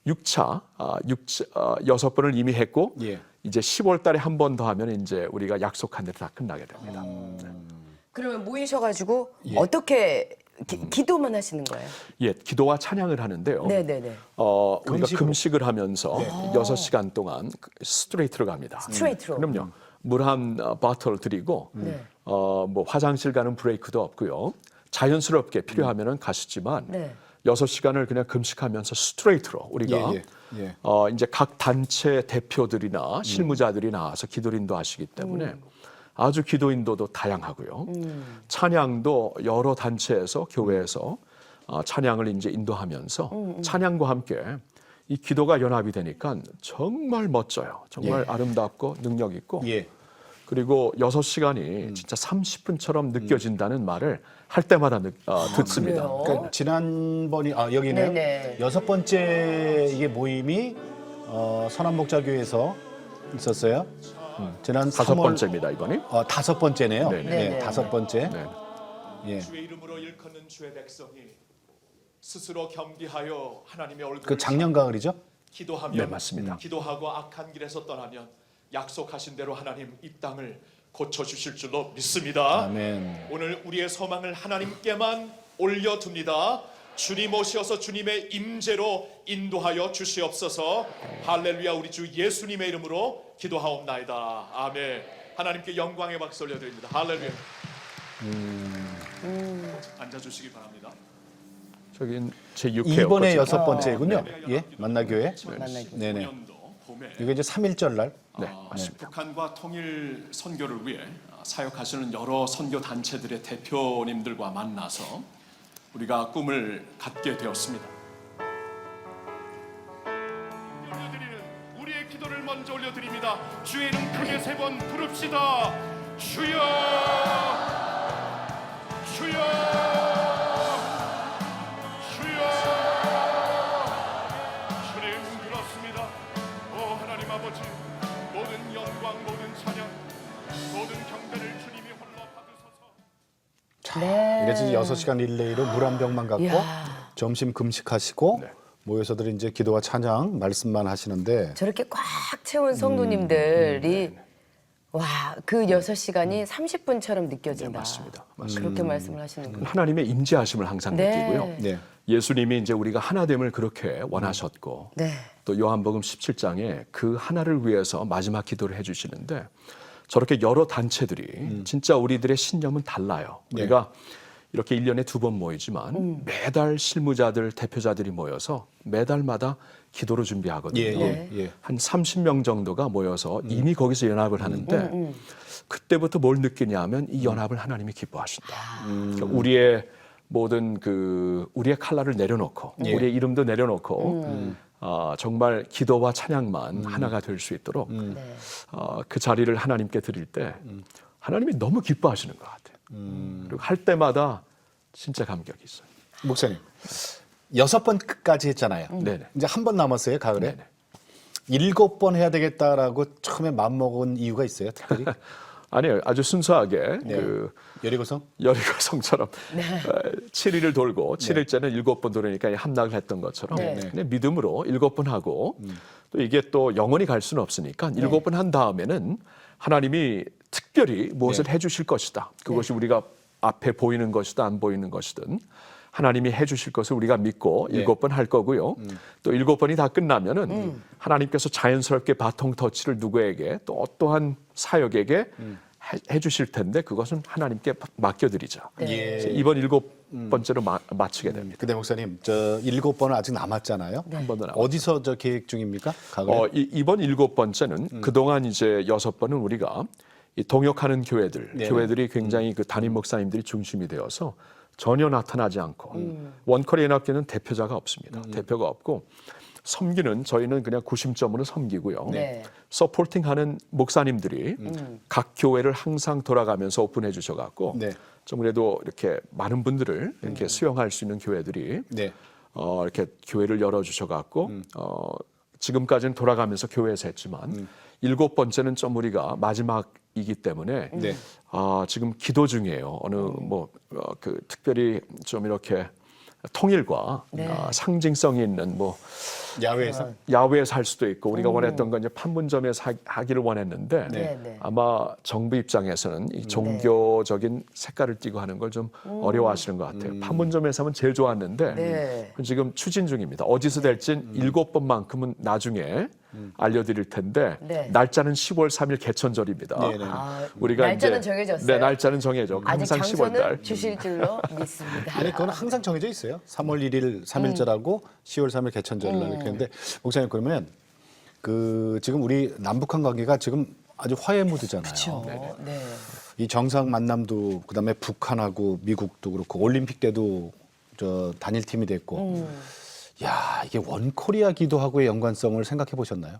6차 6번을 이미 했고 예. 이제 10월 달에 한 번 더 하면 이제 우리가 약속한 대로 다 끝나게 됩니다. 그러면 모이셔가지고 예. 어떻게 기도만 하시는 거예요? 예, 기도와 찬양을 하는데요. 네네네. 우리가 금식을 하면서 6시간 동안 스트레이트로 갑니다. 스트레이트로. 그럼요. 물 한 바틀 드리고 네. 뭐 화장실 가는 브레이크도 없고요. 자연스럽게 필요하면은 가시지만 네. 6시간을 그냥 금식하면서 스트레이트로 우리가 예, 예. 이제 각 단체 대표들이나 실무자들이 나와서 기도 인도하시기 때문에 아주 기도 인도도 다양하고요. 찬양도 여러 단체에서 교회에서 찬양을 이제 인도하면서 찬양과 함께 이 기도가 연합이 되니까 정말 멋져요. 정말 아름답고 능력 있고 예. 그리고 6시간이 진짜 30분처럼 느껴진다는 말을 할 때마다 듣습니다. 그래요? 그러니까 지난번이 여기네요. 네네. 6번째 이게 모임이 선한목자교에서 있었어요. 지난 5 3월 번째입니다, 이번이. 5번째네요. 네네. 네, 네네. 5번째. 네. 예. 주의 이름으로 일컫는 주의 백성이 스스로 겸비하여 하나님의 얼굴을 그 작년 가을이죠? 기도하면 네, 맞습니다. 기도하고 악한 길에서 떠나면 약속하신 대로 하나님 이 땅을 고쳐 주실 줄로 믿습니다. 아멘. 오늘 우리의 소망을 하나님께만 올려둡니다. 주님 오셔서 주님의 임재로 인도하여 주시옵소서. 할렐루야. 우리 주 예수님의 이름으로 기도하옵나이다. 아멘. 하나님께 영광의 박수 올려드립니다. 할렐루야. 앉아주시기 바랍니다. 저기 제 6회 이번에 6번째군요. 네. 예, 만나교회. 만나교회. 네네. 5년도 봄에 이게 이제 3.1절 날. 네, 맞습니다. 북한과 통일 선교를 위해 사역하시는 여러 선교 단체들의 대표님들과 만나서 우리가 꿈을 갖게 되었습니다. 올려드리는 우리의 기도를 먼저 올려드립니다. 주의 이름 크게 3번 부릅시다. 주여, 주여, 주여. 주님 그렇습니다. 오 하나님 아버지, 모든 영광, 모든 찬양, 모든 경배를 주님이 홀로 받으소서. 자, 네. 이래서 6시간 릴레이로 물 한 병만 갖고 이야. 점심 금식하시고 네. 모여서들 이제 기도와 찬양 말씀만 하시는데 저렇게 꽉 채운 성도님들이 와, 그 6시간이 30분처럼 느껴진다. 네, 맞습니다. 그렇게 말씀을 하시는군요. 하나님의 임재하심을 항상 네. 느끼고요. 네. 예수님이 이제 우리가 하나됨을 그렇게 원하셨고 네. 또 요한복음 17장에 그 하나를 위해서 마지막 기도를 해주시는데 저렇게 여러 단체들이 진짜 우리들의 신념은 달라요. 네. 우리가 이렇게 1년에 2번 모이지만 매달 실무자들 대표자들이 모여서 매달마다 기도를 준비하거든요. 예, 예. 한 30명 정도가 모여서 이미 거기서 연합을 하는데 그때부터 뭘 느끼냐 하면 이 연합을 하나님이 기뻐하신다. 그러니까 우리의 모든 우리의 칼날을 내려놓고 예. 우리의 이름도 내려놓고 정말 기도와 찬양만 하나가 될 수 있도록 네. 그 자리를 하나님께 드릴 때 하나님이 너무 기뻐하시는 것 같아요. 그리고 할 때마다 진짜 감격이 있어요. 목사님 6번까지 했잖아요. 네네. 이제 한 번 남았어요 가을에. 네네. 7번 해야 되겠다라고 처음에 마음먹은 이유가 있어요 특별히? 아니에요. 아주 순수하게 네. 여리고성처럼 네. 7일을 돌고 7일째는 7번 돌으니까 함락을 했던 것처럼 네. 그냥 믿음으로 7번 하고 또 이게 또 영원히 갈 수는 없으니까 7번 한 다음에는 하나님이 특별히 무엇을 해주실 것이다. 그것이 우리가 앞에 보이는 것이든 안 보이는 것이든 하나님이 해주실 것을 우리가 믿고 7번 할 거고요. 또 7번이 다 끝나면은 하나님께서 자연스럽게 바통 터치를 누구에게 또 어떠한 사역에게 해주실 텐데 그것은 하나님께 맡겨드리자. 예. 그래서 이번 7번째로 마치게 됩니다. 근데 목사님 저 7번은 아직 남았잖아요. 한 번도 남았죠. 어디서 저 계획 중입니까? 가을에? 이번 7번째는 그동안 이제 6번은 우리가 이 동역하는 교회들, 네. 교회들이 굉장히 그 담임 목사님들이 중심이 되어서 전혀 나타나지 않고 원커리 연합교는 대표자가 없습니다. 대표가 없고 섬기는 저희는 그냥 구심점으로 섬기고요. 네. 서포팅하는 목사님들이 각 교회를 항상 돌아가면서 오픈해 주셔갖고 네. 좀 그래도 이렇게 많은 분들을 이렇게 수용할 수 있는 교회들이 네. 이렇게 교회를 열어 주셔갖고 지금까지는 돌아가면서 교회에서 했지만 7번째는 좀 우리가 마지막이기 때문에 네. 지금 기도 중이에요. 특별히 좀 이렇게 통일과 상징성이 있는 야외에서 야외에서 할 수도 있고 우리가 원했던 건 이제 판문점에서 하기를 원했는데 네. 아마 정부 입장에서는 이 종교적인 색깔을 띠고 하는 걸 좀 어려워하시는 것 같아요. 판문점에서 하면 제일 좋았는데 네. 지금 추진 중입니다. 어디서 될진 7번만큼은 나중에 알려드릴 텐데 네. 날짜는 10월 3일 개천절입니다. 네네. 우리가 날짜는 이제 정해졌어요? 네, 날짜는 정해져. 아직 항상 10월 달. 장소는 주실 줄로 믿습니다. 아니 그건 항상 정해져 있어요. 3월 1일 3일절하고 10월 3일 개천절 날 이렇게 했는데 목사님 그러면 지금 우리 남북한 관계가 지금 아주 화해 무드잖아요. 그렇죠. 네. 이 정상 만남도 그다음에 북한하고 미국도 그렇고 올림픽 때도 저 단일팀이 됐고 야 이게 원코리아 기도하고의 연관성을 생각해 보셨나요?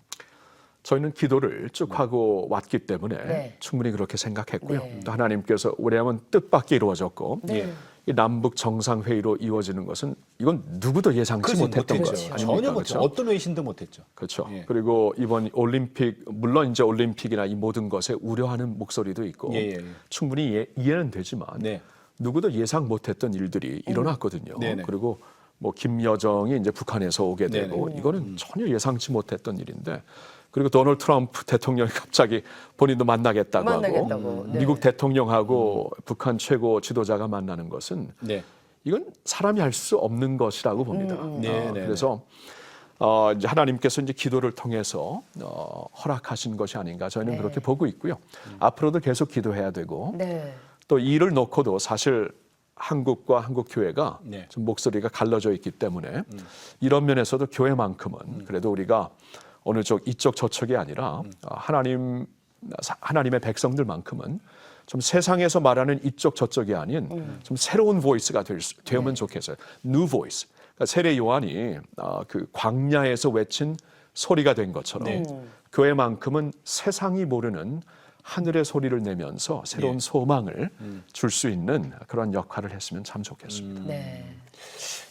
저희는 기도를 쭉 하고 왔기 때문에 네. 충분히 그렇게 생각했고요. 네. 또 하나님께서 우리하면 뜻밖의 이루어졌고 예. 이 남북 정상회의로 이루어지는 것은 이건 누구도 예상치 못했던 못했죠. 거죠. 전혀 못했죠. 어떤 외신도 못했죠. 그렇죠. 예. 그리고 이번 올림픽 물론 이제 올림픽이나 이 모든 것에 우려하는 목소리도 있고 예. 충분히 이해는 되지만 네. 누구도 예상 못했던 일들이 일어났거든요. 네네. 그리고 뭐 김여정이 이제 북한에서 오게 되고 네네. 이거는 전혀 예상치 못했던 일인데 그리고 도널드 트럼프 대통령이 갑자기 본인도 만나겠다고 하고 네. 미국 대통령하고 북한 최고 지도자가 만나는 것은 네. 이건 사람이 할 수 없는 것이라고 봅니다. 네네. 그래서 이제 하나님께서 이제 기도를 통해서 허락하신 것이 아닌가 저희는 네. 그렇게 보고 있고요. 앞으로도 계속 기도해야 되고 네. 또 이 일을 놓고도 사실 한국과 한국 교회가 네. 좀 목소리가 갈라져 있기 때문에 이런 면에서도 교회만큼은 그래도 우리가 어느 쪽 이쪽 저쪽이 아니라 하나님의 백성들만큼은 좀 세상에서 말하는 이쪽 저쪽이 아닌 좀 새로운 보이스가 되면 좋겠어요. New voice. 그러니까 세례 요한이 그 광야에서 외친 소리가 된 것처럼 교회만큼은 세상이 모르는 하늘의 소리를 내면서 새로운 소망을 줄 수 있는 그런 역할을 했으면 참 좋겠습니다. 네.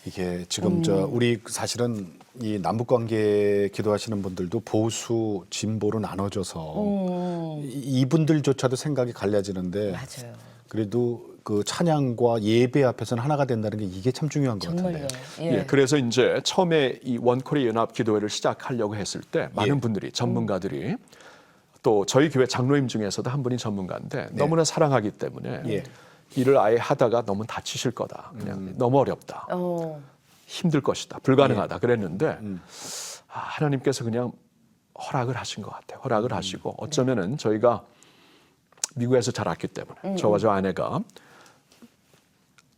이게 지금 저 우리 사실은 이 남북 관계 기도하시는 분들도 보수 진보로 나눠져서 이분들조차도 생각이 갈라지는데 맞아요. 그래도 그 찬양과 예배 앞에서는 하나가 된다는 게 이게 참 중요한 것 정말요. 같은데요. 예, 그래서 이제 처음에 이 원코리아 연합 기도회를 시작하려고 했을 때 많은 분들이 전문가들이 또 저희 교회 장로님 중에서도 한 분이 전문가인데 너무나 사랑하기 때문에 예. 일을 아예 하다가 너무 다치실 거다. 그냥 너무 어렵다. 힘들 것이다. 불가능하다. 그랬는데 하나님께서 그냥 허락을 하신 것 같아요. 허락을 하시고 어쩌면은 저희가 미국에서 자랐기 때문에 저와 저 아내가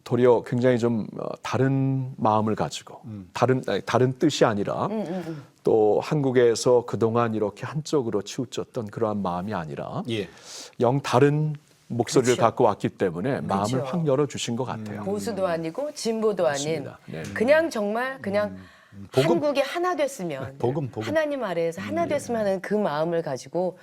도리어 굉장히 좀 다른 마음을 가지고 다른 뜻이 아니라 또 한국에서 그동안 이렇게 한쪽으로 치우쳤던 그러한 마음이 아니라 예. 영 다른 목소리를 그렇죠. 갖고 왔기 때문에 마음을 그렇죠. 확 열어주신 것 같아요. 보수도 아니고 진보도 아닌 맞습니다. 네. 그냥 정말 그냥 복음. 한국이 하나 됐으면 복음. 하나님 아래에서 하나 됐으면 하는 그 마음을 가지고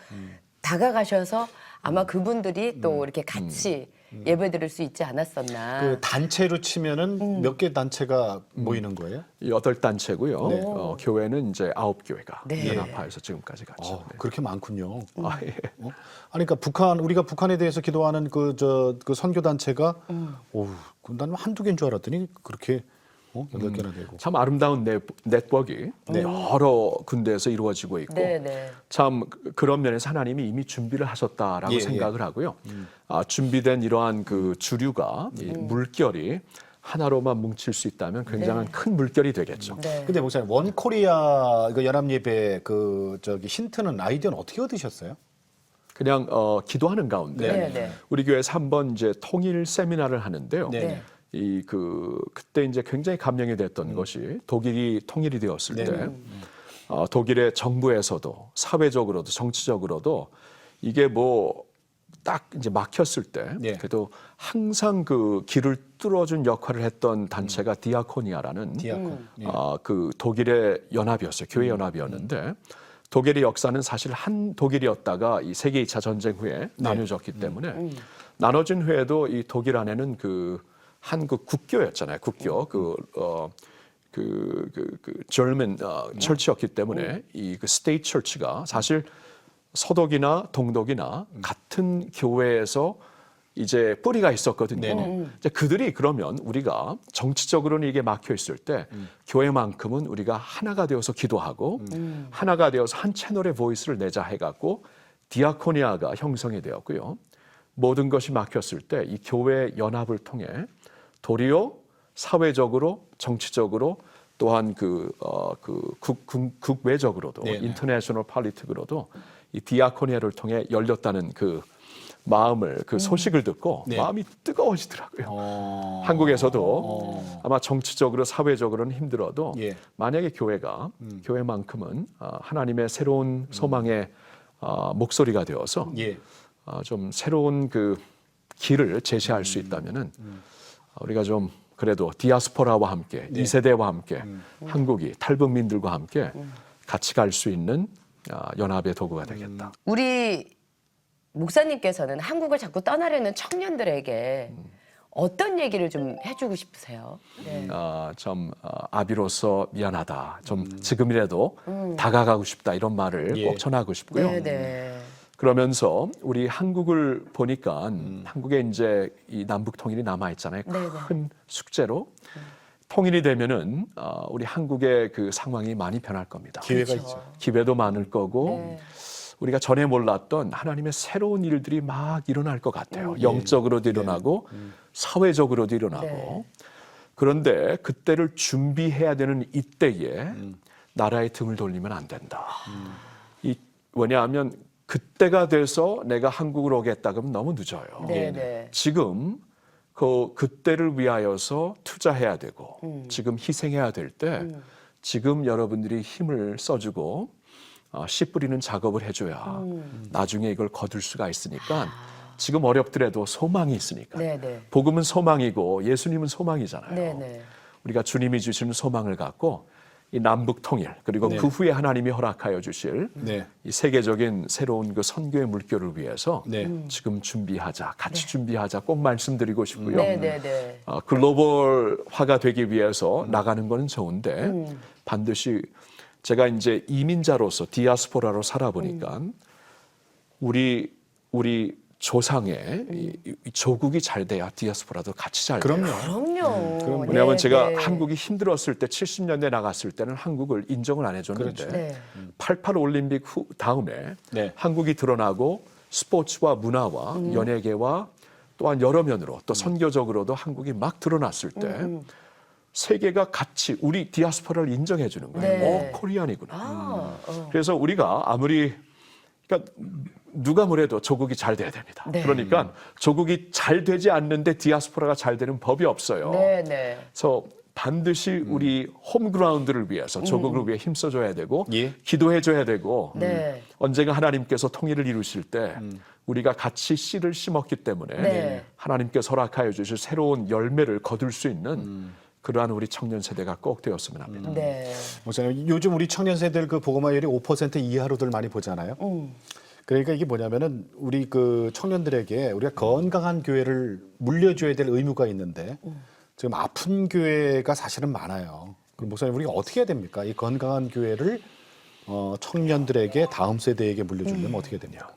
다가가셔서 아마 그분들이 또 이렇게 같이 예배 드릴 수 있지 않았었나. 그 단체로 치면은 몇 개 단체가 모이는 거예요? 8단체고요. 교회는 이제 9교회가 네. 연합하여서 지금까지 갔죠. 네. 그렇게 많군요. 예. 아니 그러니까 우리가 북한에 대해서 기도하는 그 선교 단체가 난 한두 개인 줄 알았더니 그렇게 8개나 되고. 참 아름다운 네트워크가 여러 군데에서 이루어지고 있고 네. 참 그런 면에서 하나님이 이미 준비를 하셨다라고 예, 생각을 하고요. 준비된 이러한 그 주류가 이 물결이 하나로만 뭉칠 수 있다면 굉장한 큰 물결이 되겠죠. 네. 근데 목사님 원코리아 그 연합 예배 힌트는 아이디어는 어떻게 얻으셨어요? 그냥 기도하는 가운데 네. 우리 교회에서 한번 이제 통일 세미나를 하는데요. 네. 그때 이제 굉장히 감명이 됐던 것이 독일이 통일이 되었을 때 독일의 정부에서도 사회적으로도 정치적으로도 이게 뭐 딱 이제 막혔을 때 그래도 항상 그 길을 뚫어준 역할을 했던 단체가 디아코니아라는 디아콘. 그 독일의 연합이었어요. 교회 연합이었는데 독일의 역사는 사실 한 독일이었다가 이 세계 2차 전쟁 후에 나뉘어졌기 때문에 나눠진 후에도 이 독일 안에는 그 한국 국교였잖아요. 국교 그 German 철치였기 때문에 이 그 스테이트 철치가 사실 서독이나 동독이나 같은 교회에서 이제 뿌리가 있었거든요. 이제 그들이 그러면 우리가 정치적으로는 이게 막혀 있을 때 교회만큼은 우리가 하나가 되어서 기도하고 하나가 되어서 한 채널의 보이스를 내자 해갖고 디아코니아가 형성이 되었고요. 모든 것이 막혔을 때 이 교회 연합을 통해 도리어 사회적으로 정치적으로 또한 국외적으로도 인터내셔널 팔리틱으로도 이 디아코니아를 통해 열렸다는 그 마음을 그 소식을 듣고 마음이 뜨거워지더라고요. 한국에서도 아마 정치적으로 사회적으로는 힘들어도 만약에 교회가 교회만큼은 하나님의 새로운 소망의 목소리가 되어서 좀 새로운 그 길을 제시할 수 있다면은 우리가 좀 그래도 디아스포라와 함께 이 세대와 함께 한국이 탈북민들과 함께 같이 갈 수 있는 연합의 도구가 되겠다. 우리 목사님께서는 한국을 자꾸 떠나려는 청년들에게 어떤 얘기를 좀 해주고 싶으세요? 네. 좀 아비로서 미안하다. 좀 지금이라도 다가가고 싶다 이런 말을 꼭 전하고 싶고요. 네. 그러면서 우리 한국을 보니까 한국에 이제 이 남북 통일이 남아 있잖아요. 네네. 큰 숙제로 통일이 되면은 우리 한국의 그 상황이 많이 변할 겁니다. 기회가 그렇죠. 있죠. 기회도 많을 거고 네. 우리가 전에 몰랐던 하나님의 새로운 일들이 막 일어날 것 같아요. 영적으로도 일어나고 사회적으로도 일어나고 네. 그런데 그때를 준비해야 되는 이때에 나라의 등을 돌리면 안 된다. 왜냐하면 그때가 돼서 내가 한국으로 오겠다 그러면 너무 늦어요. 네, 네. 지금 그때를 위하여서 투자해야 되고 지금 희생해야 될 때 지금 여러분들이 힘을 써주고 씨 뿌리는 작업을 해줘야 나중에 이걸 거둘 수가 있으니까 지금 어렵더라도 소망이 있으니까 네, 네. 복음은 소망이고 예수님은 소망이잖아요. 네, 네. 우리가 주님이 주시는 소망을 갖고 이 남북 통일 그리고 그 후에 하나님이 허락하여 주실 네. 이 세계적인 새로운 그 선교의 물결을 위해서 네. 지금 준비하자, 같이 준비하자 꼭 말씀드리고 싶고요. 네, 네, 네. 글로벌화가 되기 위해서 나가는 거는 좋은데 반드시 제가 이제 이민자로서 디아스포라로 살아보니까 우리 조상의 이 조국이 잘 돼야 디아스포라도 같이 잘 돼요. 그럼요. 그럼요. 왜냐하면 네, 제가 네. 한국이 힘들었을 때 70년대 나갔을 때는 한국을 인정을 안 해줬는데 그렇죠. 네. 88 올림픽 후 다음에 네. 한국이 드러나고 스포츠와 문화와 연예계와 또한 여러 면으로 또 선교적으로도 한국이 막 드러났을 때 세계가 같이 우리 디아스포라를 인정해 주는 거예요. 네. 코리안이구나. 아, 그래서 우리가 아무리 그러니까 누가 뭐래도 조국이 잘 돼야 됩니다. 네. 그러니까 조국이 잘 되지 않는데 디아스포라가 잘 되는 법이 없어요. 네, 네. 그래서 반드시 우리 홈그라운드를 위해서 조국을 위해 힘써줘야 되고 예. 기도해줘야 되고 네. 언젠가 하나님께서 통일을 이루실 때 우리가 같이 씨를 심었기 때문에 네. 하나님께서 허락하여 주실 새로운 열매를 거둘 수 있는 그러한 우리 청년 세대가 꼭 되었으면 합니다. 네. 목사님, 요즘 우리 청년 세대를 그 복음화율이 5% 이하로들 많이 보잖아요. 그러니까 이게 뭐냐면은 우리 그 청년들에게 우리가 건강한 교회를 물려줘야 될 의무가 있는데 지금 아픈 교회가 사실은 많아요. 그럼 목사님, 우리가 어떻게 해야 됩니까? 이 건강한 교회를 청년들에게 다음 세대에게 물려주려면 어떻게 해야 됩니까?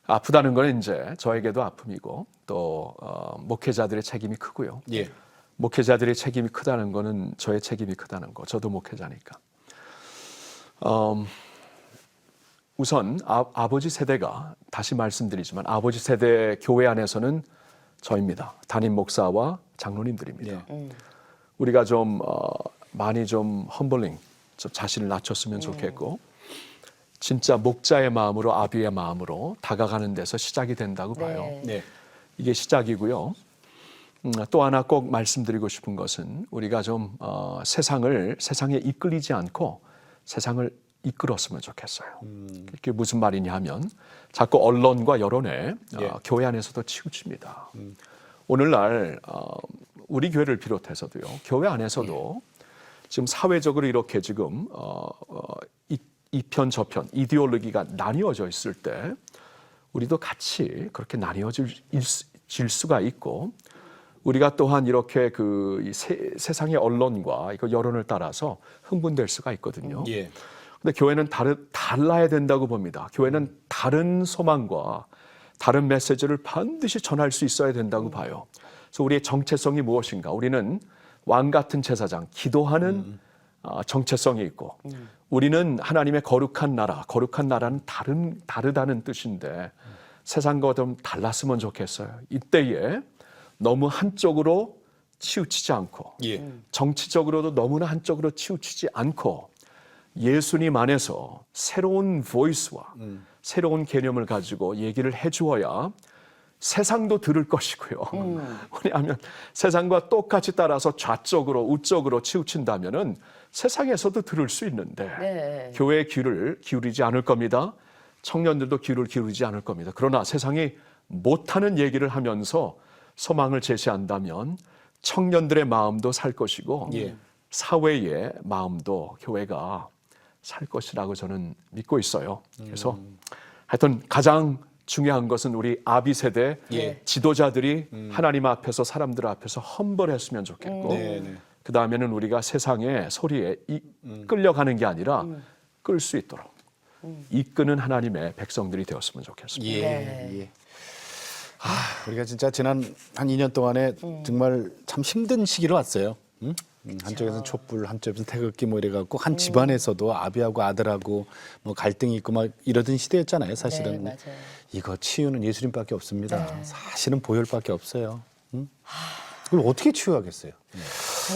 아프다는 건 이제 저에게도 아픔이고 또 목회자들의 책임이 크고요. 예. 목회자들의 책임이 크다는 거는 저의 책임이 크다는 거. 저도 목회자니까. 우선 아버지 세대가 다시 말씀드리지만 아버지 세대 교회 안에서는 저입니다. 담임 목사와 장로님들입니다. 우리가 좀 많이 좀 험블링, 좀 자신을 낮췄으면 좋겠고 진짜 목자의 마음으로 아비의 마음으로 다가가는 데서 시작이 된다고 봐요. 네. 네. 이게 시작이고요. 또 하나 꼭 말씀드리고 싶은 것은 우리가 좀 세상에 이끌리지 않고 세상을 이끌었으면 좋겠어요. 이게 무슨 말이냐 하면 자꾸 언론과 여론에 예. 교회 안에서도 치우칩니다. 오늘날 우리 교회를 비롯해서도요. 교회 안에서도 지금 사회적으로 이렇게 지금 이편 저편 이데올로기가 나뉘어져 있을 때 우리도 같이 그렇게 나뉘어질 수가 있고 우리가 또한 이렇게 그 세상의 언론과 이거 여론을 따라서 흥분될 수가 있거든요. 예. 근데 교회는 달라야 된다고 봅니다. 교회는 다른 소망과 다른 메시지를 반드시 전할 수 있어야 된다고 봐요. 그래서 우리의 정체성이 무엇인가? 우리는 왕 같은 제사장, 기도하는 정체성이 있고 우리는 하나님의 거룩한 나라, 거룩한 나라는 다르다는 뜻인데 세상과 좀 달랐으면 좋겠어요. 이때에 너무 한쪽으로 치우치지 않고 예. 정치적으로도 너무나 한쪽으로 치우치지 않고 예수님 안에서 새로운 보이스와 새로운 개념을 가지고 얘기를 해주어야 세상도 들을 것이고요. 왜냐하면 세상과 똑같이 따라서 좌쪽으로 우쪽으로 치우친다면은 세상에서도 들을 수 있는데 네. 교회의 귀를 기울이지 않을 겁니다. 청년들도 귀를 기울이지 않을 겁니다. 그러나 세상이 못하는 얘기를 하면서 소망을 제시한다면 청년들의 마음도 살 것이고 예. 사회의 마음도 교회가 살 것이라고 저는 믿고 있어요. 그래서 하여튼 가장 중요한 것은 우리 아비 세대 예. 지도자들이 하나님 앞에서 사람들 앞에서 험벌했으면 좋겠고 네, 네. 그 다음에는 우리가 세상의 소리에 끌려가는 게 아니라 끌 수 있도록 이끄는 하나님의 백성들이 되었으면 좋겠습니다. 예. 네. 예. 우리가 진짜 지난 한 2년 동안에 정말 참 힘든 시기로 왔어요. 응? 한쪽에서는 촛불, 한쪽에서는 태극기 뭐 이래갖고 한 집안에서도 아비하고 아들하고 뭐 갈등이 있고 막 이러던 시대였잖아요. 사실은 네, 맞아요. 이거 치유는 예수님밖에 없습니다. 사실은 보혈밖에 없어요. 응? 그걸 어떻게 치유하겠어요?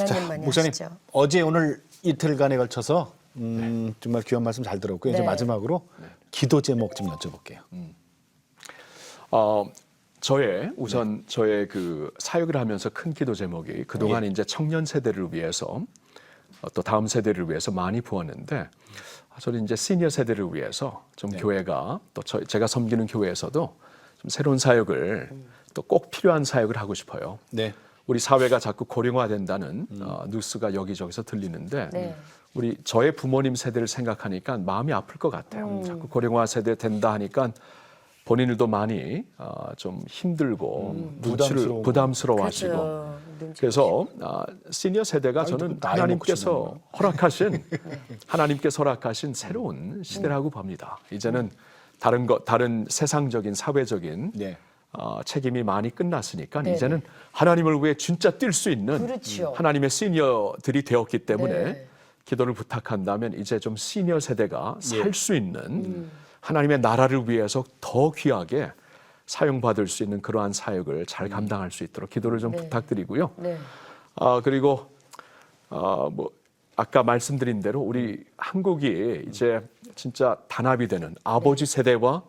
하나님만이 목사님 하시죠. 어제 오늘 이틀간에 걸쳐서 정말 귀한 말씀 잘 들었고요. 이제 네. 마지막으로 기도 제목 좀 여쭤볼게요. 저의 그 사역을 하면서 큰 기도 제목이 그동안 이제 청년 세대를 위해서 또 다음 세대를 위해서 많이 부었는데 저는 이제 시니어 세대를 위해서 좀 교회가 또 제가 섬기는 교회에서도 좀 새로운 사역을 또 꼭 필요한 사역을 하고 싶어요. 네. 우리 사회가 자꾸 고령화된다는 뉴스가 여기저기서 들리는데 네. 저의 부모님 세대를 생각하니까 마음이 아플 것 같아요. 자꾸 고령화 세대 된다 하니까 본인들도 많이 좀 힘들고 눈치를 부담스러워하시고 그렇죠. 그래서 시니어 세대가 저는 나이 하나님께서 허락하신 새로운 시대라고 봅니다. 이제는 다른 세상적인 사회적인 네. 책임이 많이 끝났으니까 네. 이제는 하나님을 위해 진짜 뛸 수 있는 그렇죠. 하나님의 시니어들이 되었기 때문에 네. 기도를 부탁한다면 이제 좀 시니어 세대가 살 수 있는 하나님의 나라를 위해서 더 귀하게 사용받을 수 있는 그러한 사역을 잘 감당할 수 있도록 기도를 좀 네. 부탁드리고요. 네. 그리고 뭐 아까 말씀드린 대로 우리 한국이 이제 진짜 단합이 되는 아버지 세대와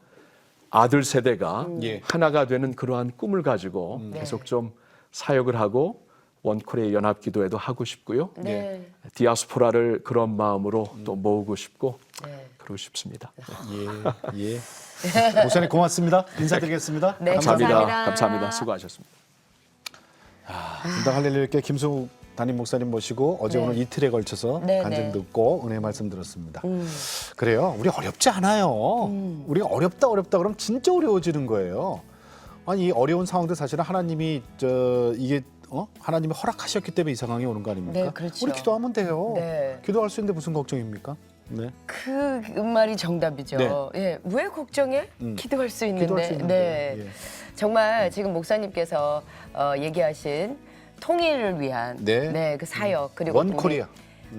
아들 세대가 예. 하나가 되는 그러한 꿈을 가지고 계속 좀 사역을 하고 원코리아 연합기도회도 하고 싶고요. 네. 디아스포라를 그런 마음으로 또 모으고 싶고 네. 그러고 싶습니다. 예. 예. 목사님 고맙습니다. 인사드리겠습니다. 네, 감사합니다. 감사합니다. 수고하셨습니다. 분당 할렐루야교회 김승욱 담임 목사님 모시고 어제 오늘 이틀에 걸쳐서 네, 간증 네. 듣고 은혜 말씀 들었습니다. 그래요. 우리 어렵지 않아요. 우리가 어렵다 그러면 진짜 어려워지는 거예요. 아니 이 어려운 상황도 사실은 하나님이 하나님이 허락하셨기 때문에 이 상황이 오는 거 아닙니까? 네, 그렇죠. 우리 기도하면 돼요. 네. 기도할 수 있는데 무슨 걱정입니까? 네. 그 말이 정답이죠. 네. 예, 왜 걱정해? 기도할 수 있는데. 기도할 수 있는데. 네. 예. 정말 지금 목사님께서 얘기하신 통일을 위한 네. 그 사역 그리고 원 우리 코리아.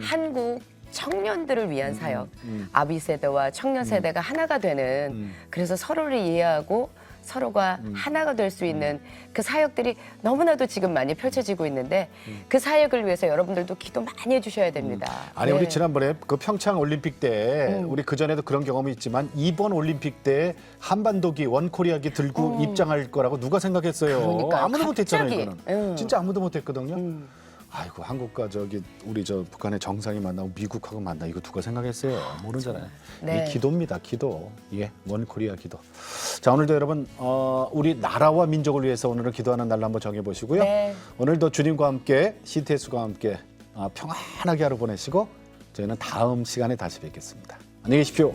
한국 청년들을 위한 사역, 아비 세대와 청년 세대가 하나가 되는 그래서 서로를 이해하고 서로가 하나가 될 수 있는 그 사역들이 너무나도 지금 많이 펼쳐지고 있는데 그 사역을 위해서 여러분들도 기도 많이 해주셔야 됩니다. 아니 네. 우리 지난번에 그 평창 올림픽 때 우리 그 전에도 그런 경험이 있지만 이번 올림픽 때 한반도기 원코리아기 들고 입장할 거라고 누가 생각했어요? 그러니까요. 아무도 못했잖아요. 갑자기. 이거는 진짜 아무도 못했거든요. 아이고 한국과 우리 북한의 정상이 만나고 미국하고 만나 이거 누가 생각했어요? 모르잖아요. 네. 이 기도입니다. 기도. 예, 원코리아 기도. 자 오늘도 여러분 우리 나라와 민족을 위해서 오늘은 기도하는 날로 한번 정해보시고요. 네. 오늘도 주님과 함께 CTS과 함께 평안하게 하루 보내시고 저희는 다음 시간에 다시 뵙겠습니다. 안녕히 계십시오.